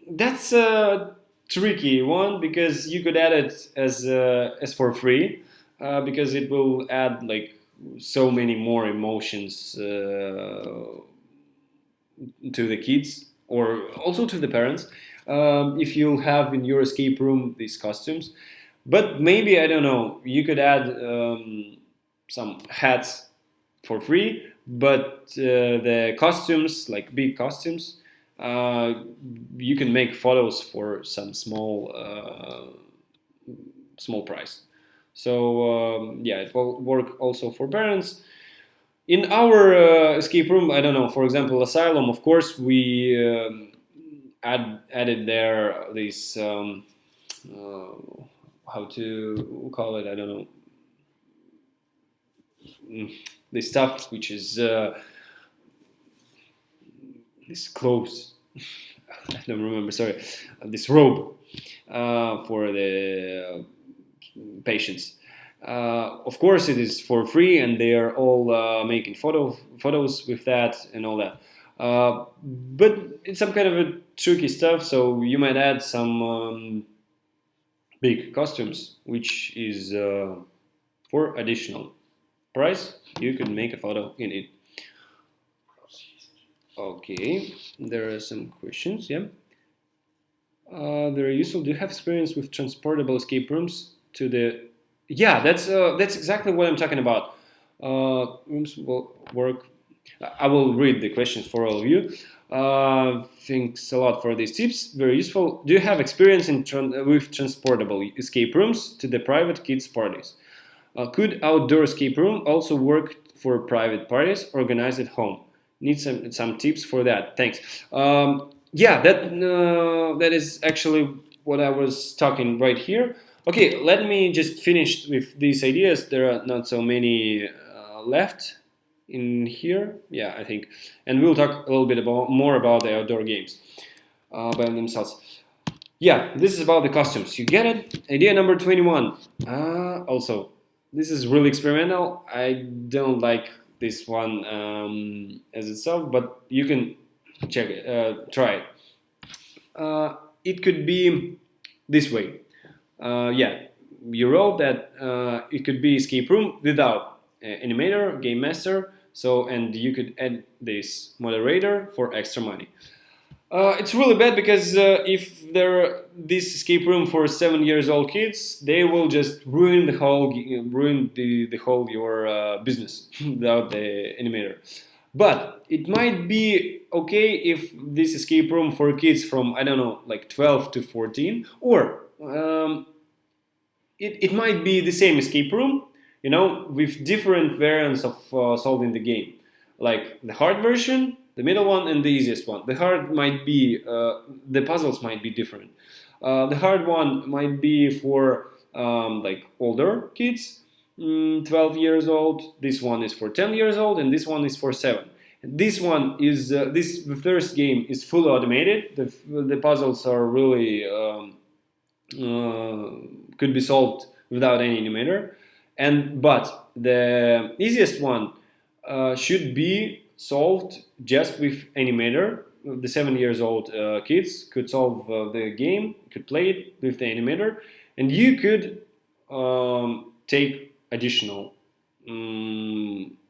that's a tricky one because you could add it as for free because it will add like so many more emotions to the kids or also to the parents if you have in your escape room these costumes. But maybe, I don't know, you could add some hats for free, but the costumes, like big costumes, you can make photos for some small price. So yeah, it will work also for parents. In our escape room, I don't know, for example, Asylum, of course, we added there this, how to call it, I don't know, this stuff which is this clothes, I don't remember, sorry, this robe for the patients. Of course, it is for free, and they are all making photos with that and all that. But it's some kind of a tricky stuff, so you might add some big costumes, which is for additional price. You can make a photo in it. Okay, there are some questions. Yeah, they're useful. Do you have experience with transportable escape rooms to the? Yeah, that's exactly what I'm talking about. Rooms will work. I will read the questions for all of you. Thanks a lot for these tips. Very useful. Do you have experience with transportable escape rooms to the private kids parties? Could outdoor escape room also work for private parties organized at home? Need some tips for that. Thanks. Yeah, that is actually what I was talking right here. Okay, let me just finish with these ideas. There are not so many left in here. Yeah, I think, and we'll talk a little bit more about the outdoor games by themselves. Yeah, this is about the costumes. You get it? Idea number 21. Also, this is really experimental. I don't like this one as itself, but you can check it, try it. It could be this way. Yeah, you wrote that it could be escape room without animator, game master. So, and you could add this moderator for extra money. It's really bad because if there this escape room for 7 years old kids, they will just ruin the whole your business without the animator. But it might be okay if this escape room for kids from I don't know like 12 to 14, or it might be the same escape room, you know, with different variants of solving the game, like the hard version, the middle one, and the easiest one. The hard might be the puzzles might be different. The hard one might be for like older kids, 12 years old. This one is for 10 years old, and this one is for 7. This one is the first game is fully automated. The puzzles are really could be solved without any animator, but the easiest one should be solved just with animator. The 7 years old kids could solve the game, could play it with the animator, and you could take additional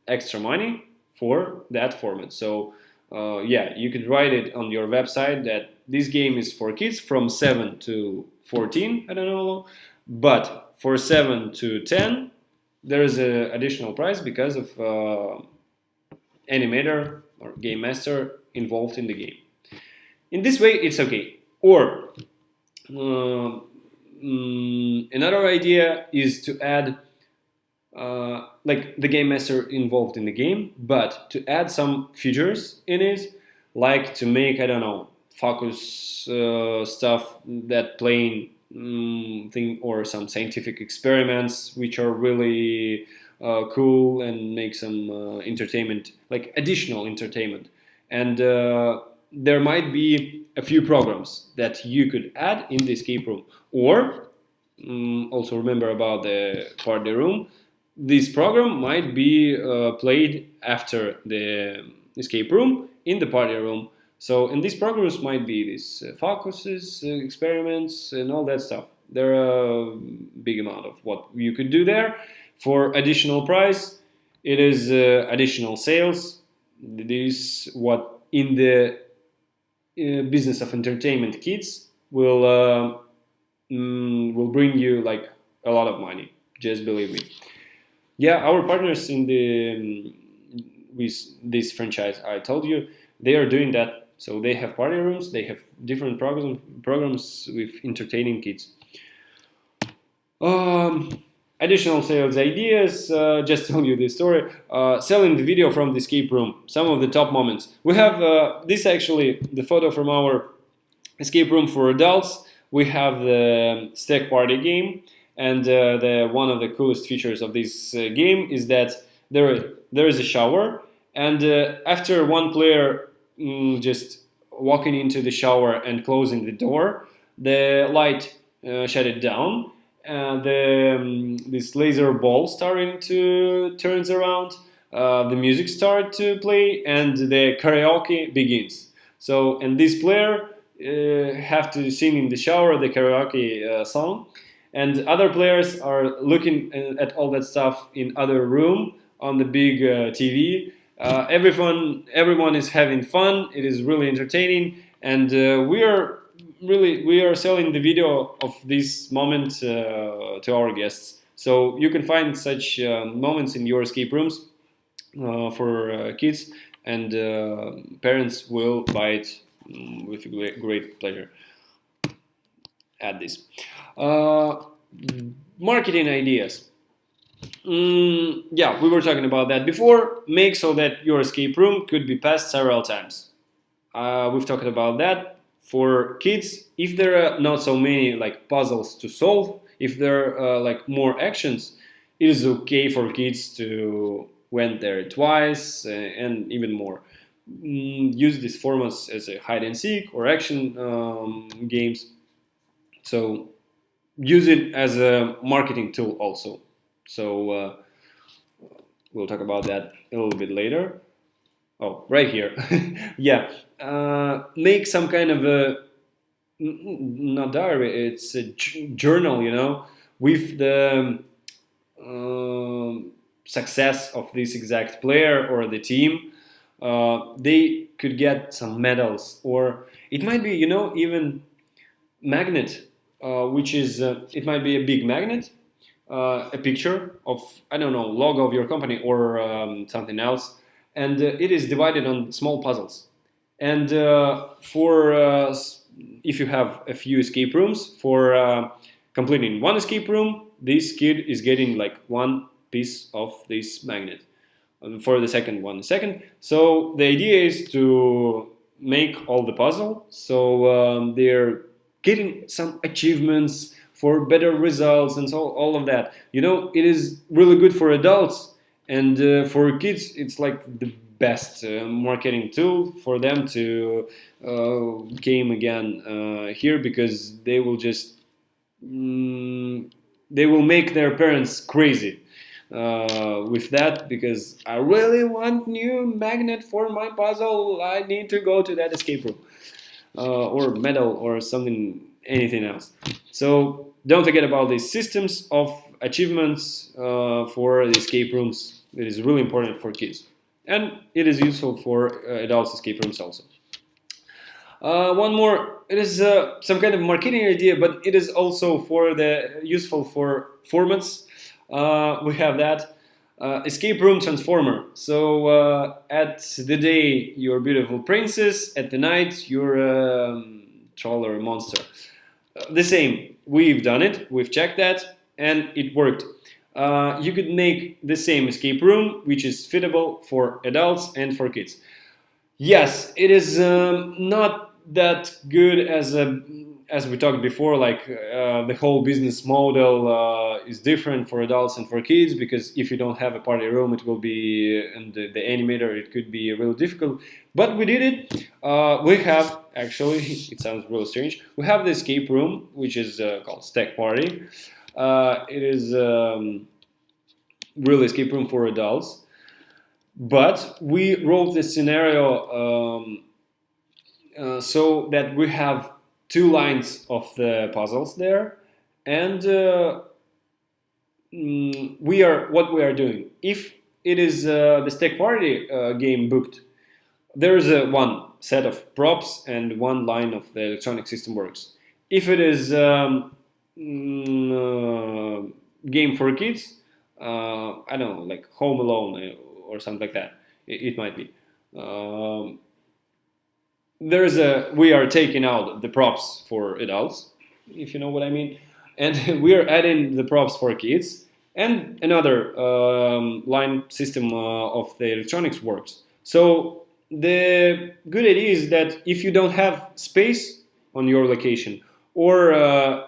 extra money for that format. So yeah, you could write it on your website that this game is for kids from 7 to 14, I don't know, but for 7 to 10 there is an additional price because of animator or game master involved in the game. In this way it's okay. Or another idea is to add like the game master involved in the game, but to add some features in it, like to make, I don't know, focus stuff that playing thing, or some scientific experiments which are really cool and make some entertainment, like additional entertainment. And there might be a few programs that you could add in the escape room. Or also remember about the party room. This program might be played after the escape room in the party room. So, and these programs might be these focuses, experiments, and all that stuff. There are a big amount of what you could do there. For additional price, it is additional sales. This what in the business of entertainment kids will bring you like a lot of money. Just believe me. Yeah, our partners in the with this franchise, I told you, they are doing that. So they have party rooms, they have different programs with entertaining kids. Additional sales ideas, just tell you this story. Selling the video from the escape room, some of the top moments. We have this actually, the photo from our escape room for adults. We have the stack party game, and the one of the coolest features of this game is that there is a shower, and after one player just walking into the shower and closing the door, the light shut it down. This laser ball starting to turns around, the music start to play, and the karaoke begins. So, and this player have to sing in the shower the karaoke song, and other players are looking at all that stuff in other room on the big TV. Everyone is having fun. It is really entertaining, and we are selling the video of this moment to our guests. So you can find such moments in your escape rooms for kids, and parents will buy it with great pleasure. Add this. Uh, Marketing ideas. Yeah, we were talking about that before. Make so that your escape room could be passed several times. We've talked about that. For kids, if there are not so many like puzzles to solve, if there are like more actions, it is okay for kids to went there twice and even more. Use these formats as a hide and seek or action games. So use it as a marketing tool also. So we'll talk about that a little bit later. Oh, right here. Yeah. Make some kind of a not diary. It's a journal, with the success of this exact player or the team. They could get some medals, or it might be, even magnet, which is it might be a big magnet, a picture of, I don't know, logo of your company or something else, and it is divided on small puzzles. And for if you have a few escape rooms, for completing one escape room, this kid is getting like one piece of this magnet. For the second one, second. So the idea is to make all the puzzle. So they're getting some achievements for better results and so all of that. It is really good for adults, and for kids, it's like the best marketing tool for them to came again here, because they will just they will make their parents crazy with that, because I really want new magnet for my puzzle. I need to go to that escape room or medal or something, anything else. So don't forget about these systems of achievements for the escape rooms. It is really important for kids, and it is useful for adults escape rooms also. One more, it is some kind of marketing idea, but it is also for the useful for formats. We have that escape room transformer. So at the day you're a beautiful princess, at the night you're a troll or a monster. The same, we've done it, we've checked that, and it worked. You could make the same escape room, which is fitable for adults and for kids. Yes, it is not that good as we talked before. Like the whole business model is different for adults and for kids, because if you don't have a party room, it will be, and the animator, it could be really difficult. But we did it. We have actually, it sounds really strange. We have the escape room, which is called Stack Party. It is really escape room for adults. But we wrote this scenario so that we have two lines of the puzzles there, and what we are doing. If it is the Stack Party game booked, there is one set of props and one line of the electronic system works. If it is game for kids, I don't know, like Home Alone or something like that. It might be. We are taking out the props for adults, if you know what I mean, and we are adding the props for kids, and another line system of the electronics works. So the good idea is that if you don't have space on your location, or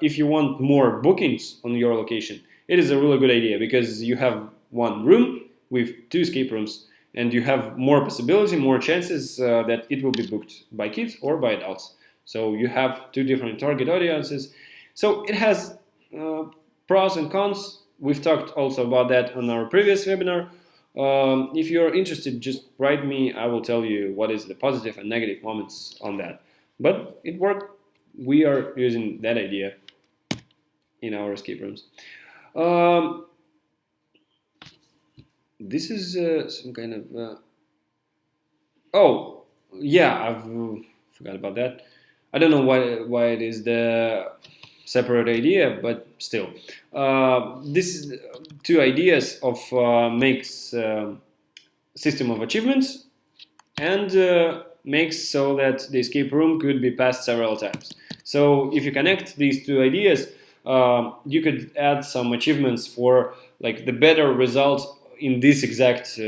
if you want more bookings on your location, it is a really good idea, because you have one room with two escape rooms, and you have more possibility, more chances that it will be booked by kids or by adults. So you have two different target audiences. So it has pros and cons. We've talked also about that on our previous webinar. If you're interested, just write me. I will tell you what is the positive and negative moments on that. But it worked. We are using that idea. in our escape rooms. Um, this is some kind of. Oh, yeah, I've forgot about that. I don't know why it is the separate idea, but still, this is two ideas of makes system of achievements and makes so that the escape room could be passed several times. So if you connect these two ideas, you could add some achievements for like the better result in this exact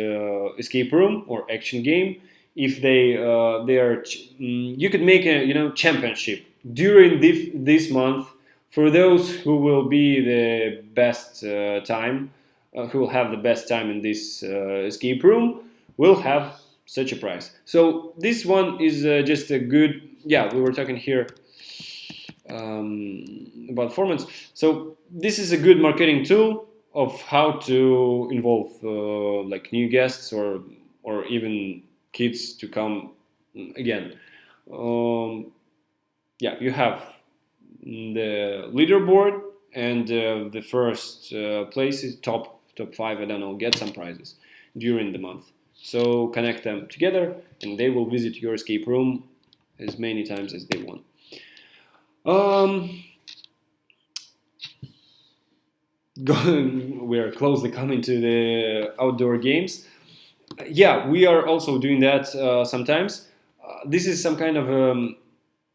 escape room or action game. If they are, you could make a championship during this month for those who will be the best time, who will have the best time in this escape room, will have such a price. So this one is just a good. Yeah, we were talking here about formats. So this is a good marketing tool of how to involve like new guests or even kids to come again. Um, yeah, you have the leaderboard and the first places, top five. I don't know, get some prizes during the month. So connect them together, and they will visit your escape room as many times as they want. Um, we're closely coming to the outdoor games. Yeah, we are also doing that sometimes. This is some kind of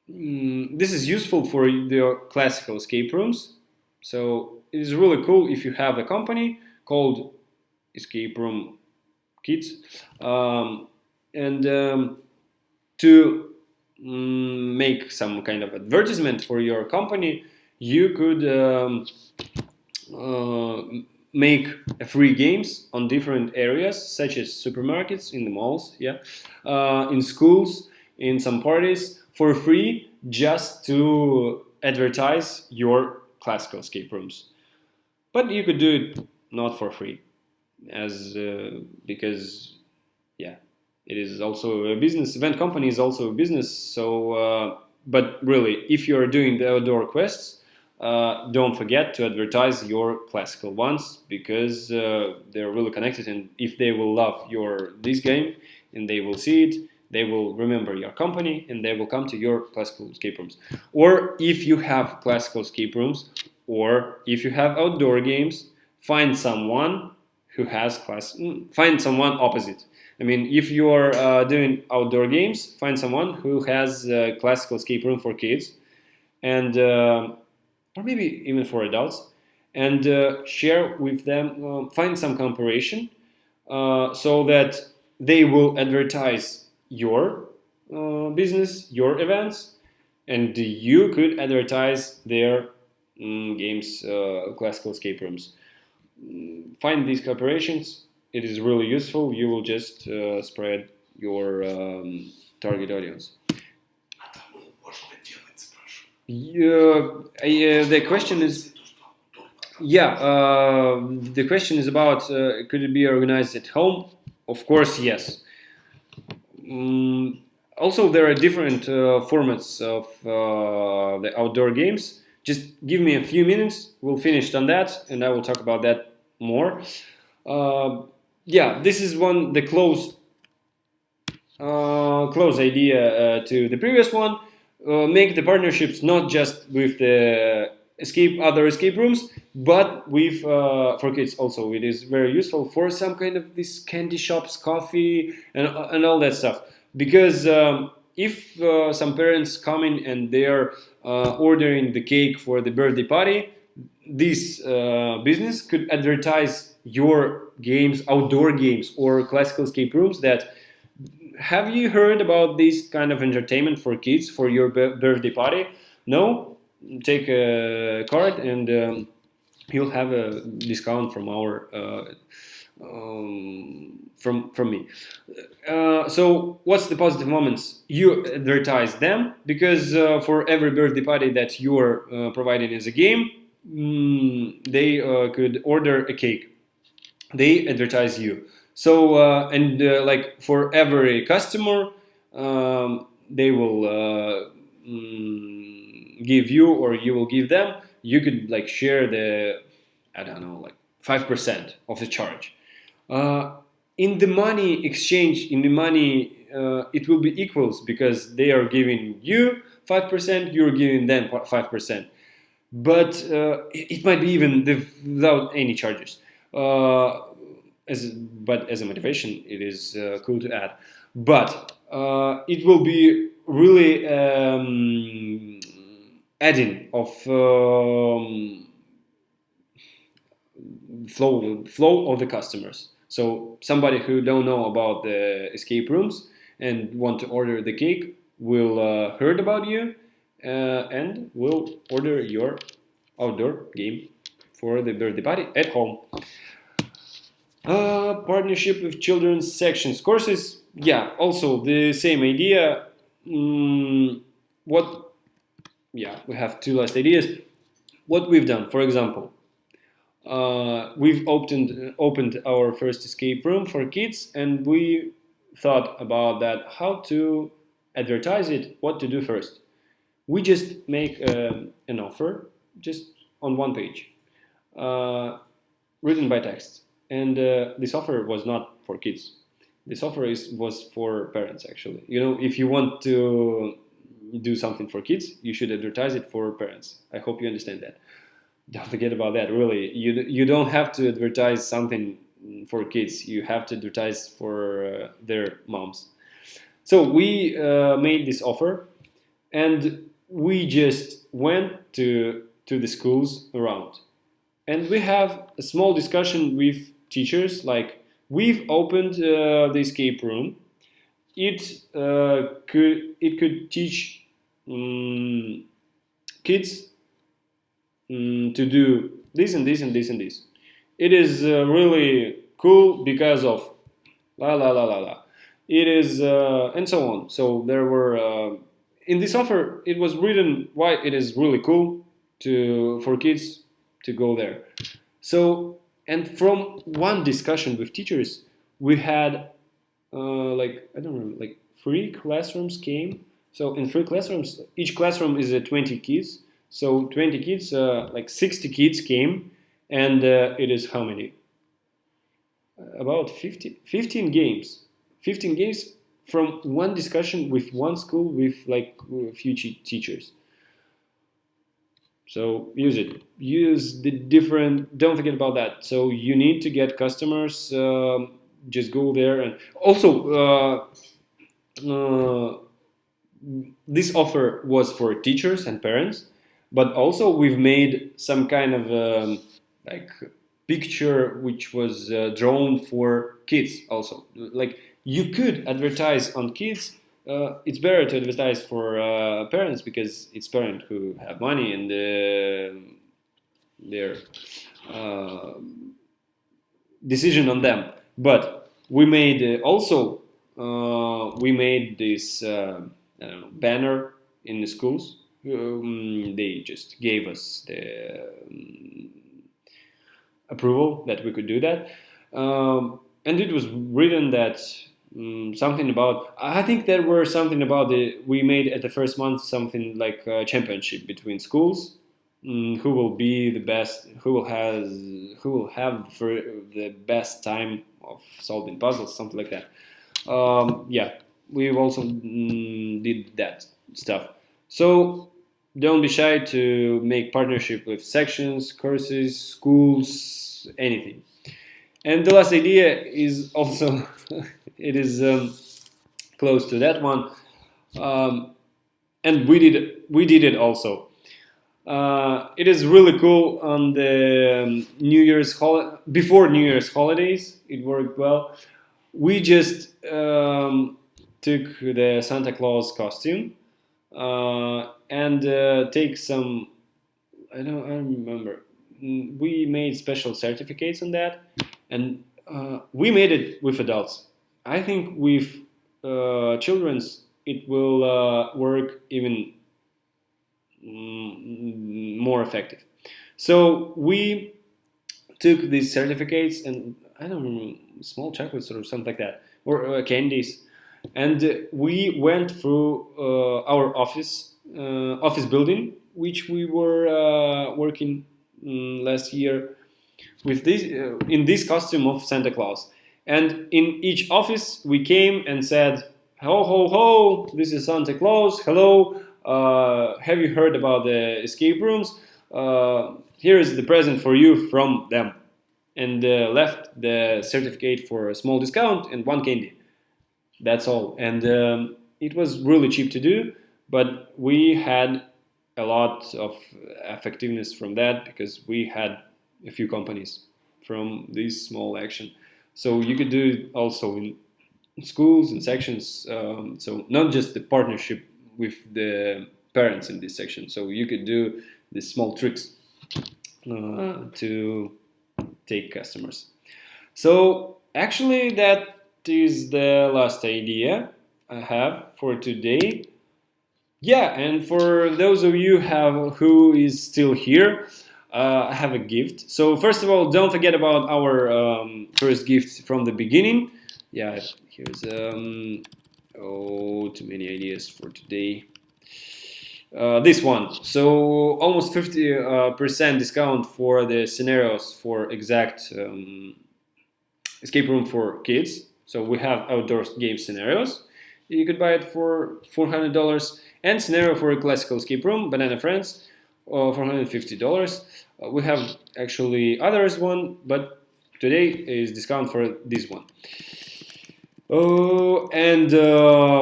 this is useful for the classical escape rooms. So it is really cool if you have a company called Escape Room Kids, and to make some kind of advertisement for your company, you could uh, make free games on different areas, such as supermarkets, in the malls, yeah, in schools, in some parties, for free, just to advertise your classical escape rooms. But you could do it not for free, as because yeah, it is also a business. Event company is also a business. So, but really, if you are doing the outdoor quests, don't forget to advertise your classical ones because they're really connected. And if they will love your this game and they will see it, they will remember your company and they will come to your classical escape rooms. Or if you have classical escape rooms, or if you have outdoor games, find someone who has find someone opposite. I mean, if you are doing outdoor games, find someone who has a classical escape room for kids, and or maybe even for adults, and share with them. Find some comparison so that they will advertise your business, your events, and you could advertise their games, classical escape rooms. Find these cooperations. It is really useful. You will just spread your target audience. The question is, yeah, the question is about could it be organized at home? Of course, yes. Also, there are different formats of the outdoor games. Just give me a few minutes. We'll finish on that, and I will talk about that more. Uh, yeah, this is the close idea to the previous one. Make the partnerships not just with the other escape rooms, but with for kids also. It is very useful for some kind of these candy shops, coffee, and all that stuff. Because if some parents come in and they are ordering the cake for the birthday party, this business could advertise your games, outdoor games, or classical escape rooms. That have you heard about this kind of entertainment for kids for your birthday party? No? Take a card and you'll have a discount from our from me. So what's the positive moments? You advertise them because for every birthday party that you are providing as a game, they could order a cake. They advertise you. So and like for every customer, they will give you or you will give them. you could like share the, I don't know, like 5% of the charge. Uh, in the money exchange, in the money, it will be equals because they are giving you 5%, you're giving them 5%. But it might be even without any charges. But as a motivation, it is cool to add. But it will be really adding of flow of the customers. So somebody who don't know about the escape rooms and want to order the cake will heard about you and will order your outdoor game for the birthday party at home. Partnership with children's sections courses. Yeah, also the same idea. What? Yeah, we have two last ideas. What we've done, for example, we've opened our first escape room for kids, and we thought about that how to advertise it, what to do first. We just make an offer just on one page, written by text, and this offer was not for kids. This offer was for parents actually. You know, if you want to do something for kids, you should advertise it for parents. I hope you understand that. Don't forget about that. Really, you don't have to advertise something for kids. You have to advertise for their moms. So we made this offer, and we just went to the schools around, and we have a small discussion with teachers. Like we've opened the escape room. It could teach kids to do this and this and this and this. It is really cool because of la la la la la. It is and so on. So there were in this offer it was written why it is really cool for kids to go there. So and from one discussion with teachers we had like I don't remember like 3 classrooms came. So in 3 classrooms, each classroom is 20 kids. So 20 kids, like 60 kids came, and it is how many? About 15 games. 15 games from one discussion with one school with like a few teachers. So use it. Use the different. Don't forget about that. So you need to get customers. Just go there and also. This offer was for teachers and parents, but also we've made some kind of like picture which was drawn for kids also. Like you could advertise on kids. It's better to advertise for parents because it's parents who have money and their decision on them. But we made also we made this I don't know, banner in the schools. They just gave us the approval that we could do that, and it was written that something about. I think there were something about we made at the first month something like a championship between schools. Who will be the best? Who will have for the best time of solving puzzles? Something like that. Yeah, we've also did that stuff. So don't be shy to make partnership with sections, courses, schools, anything. And the last idea is also it is close to that one, and we did it also. It is really cool on the before New Year's holidays. It worked well. We just took the Santa Claus costume and take some. I don't remember. We made special certificates on that, and we made it with adults. I think with children's it will work even more effective. So we took these certificates and I don't remember small chocolates or something like that or candies, and we went through our office building which we were working last year with this in this costume of Santa Claus. And in each office, we came and said, "Ho ho ho! This is Santa Claus. Hello. Have you heard about the escape rooms? Here is the present for you from them." And left the certificate for a small discount and one candy. That's all. And it was really cheap to do, but we had a lot of effectiveness from that because we had a few companies from this small action. So you could do it also in schools and sections. So not just the partnership with the parents in this section. So you could do these small tricks to take customers. So actually that is the last idea I have for today. Yeah, and for those of you who is still here, I have a gift. So first of all, don't forget about our first gift from the beginning. Yeah, here's too many ideas for today. This one. So almost 50% discount for the scenarios for exact escape room for kids. So we have outdoor game scenarios. You could buy it for $400, and scenario for a classical escape room, Banana Friends, $450. We have actually others one, but today is discount for this one. Oh, and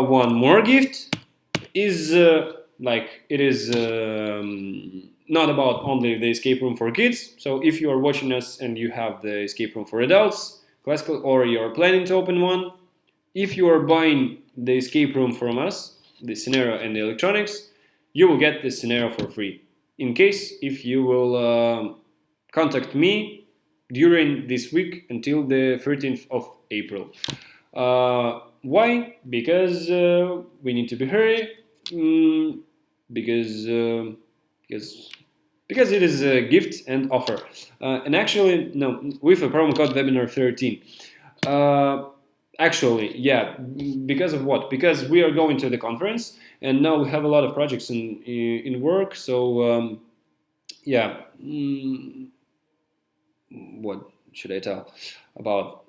one more gift is it is not about only the escape room for kids. So if you are watching us and you have the escape room for adults, classical, or you are planning to open one, if you are buying the escape room from us, the scenario and the electronics, you will get the scenario for free. In case if you will contact me during this week until the 13th of April. Why? Because we need to be hurry. Because it is a gift and offer. And actually, no, with a promo code webinar13. Actually, yeah, because of what? Because we are going to the conference, and now we have a lot of projects in work. So yeah, what should I tell about?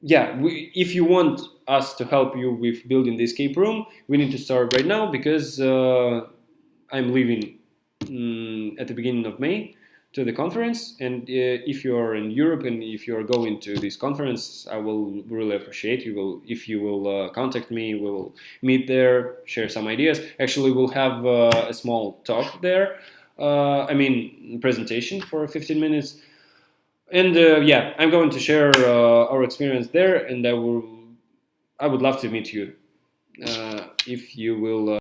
Yeah, if you want us to help you with building the escape room, we need to start right now because I'm leaving at the beginning of May to the conference, and if you are in Europe and if you are going to this conference, I will really appreciate if you will contact me. We will meet there, share some ideas. Actually, we'll have a small talk there. Presentation for 15 minutes, and yeah, I'm going to share our experience there, and I would love to meet you if you will.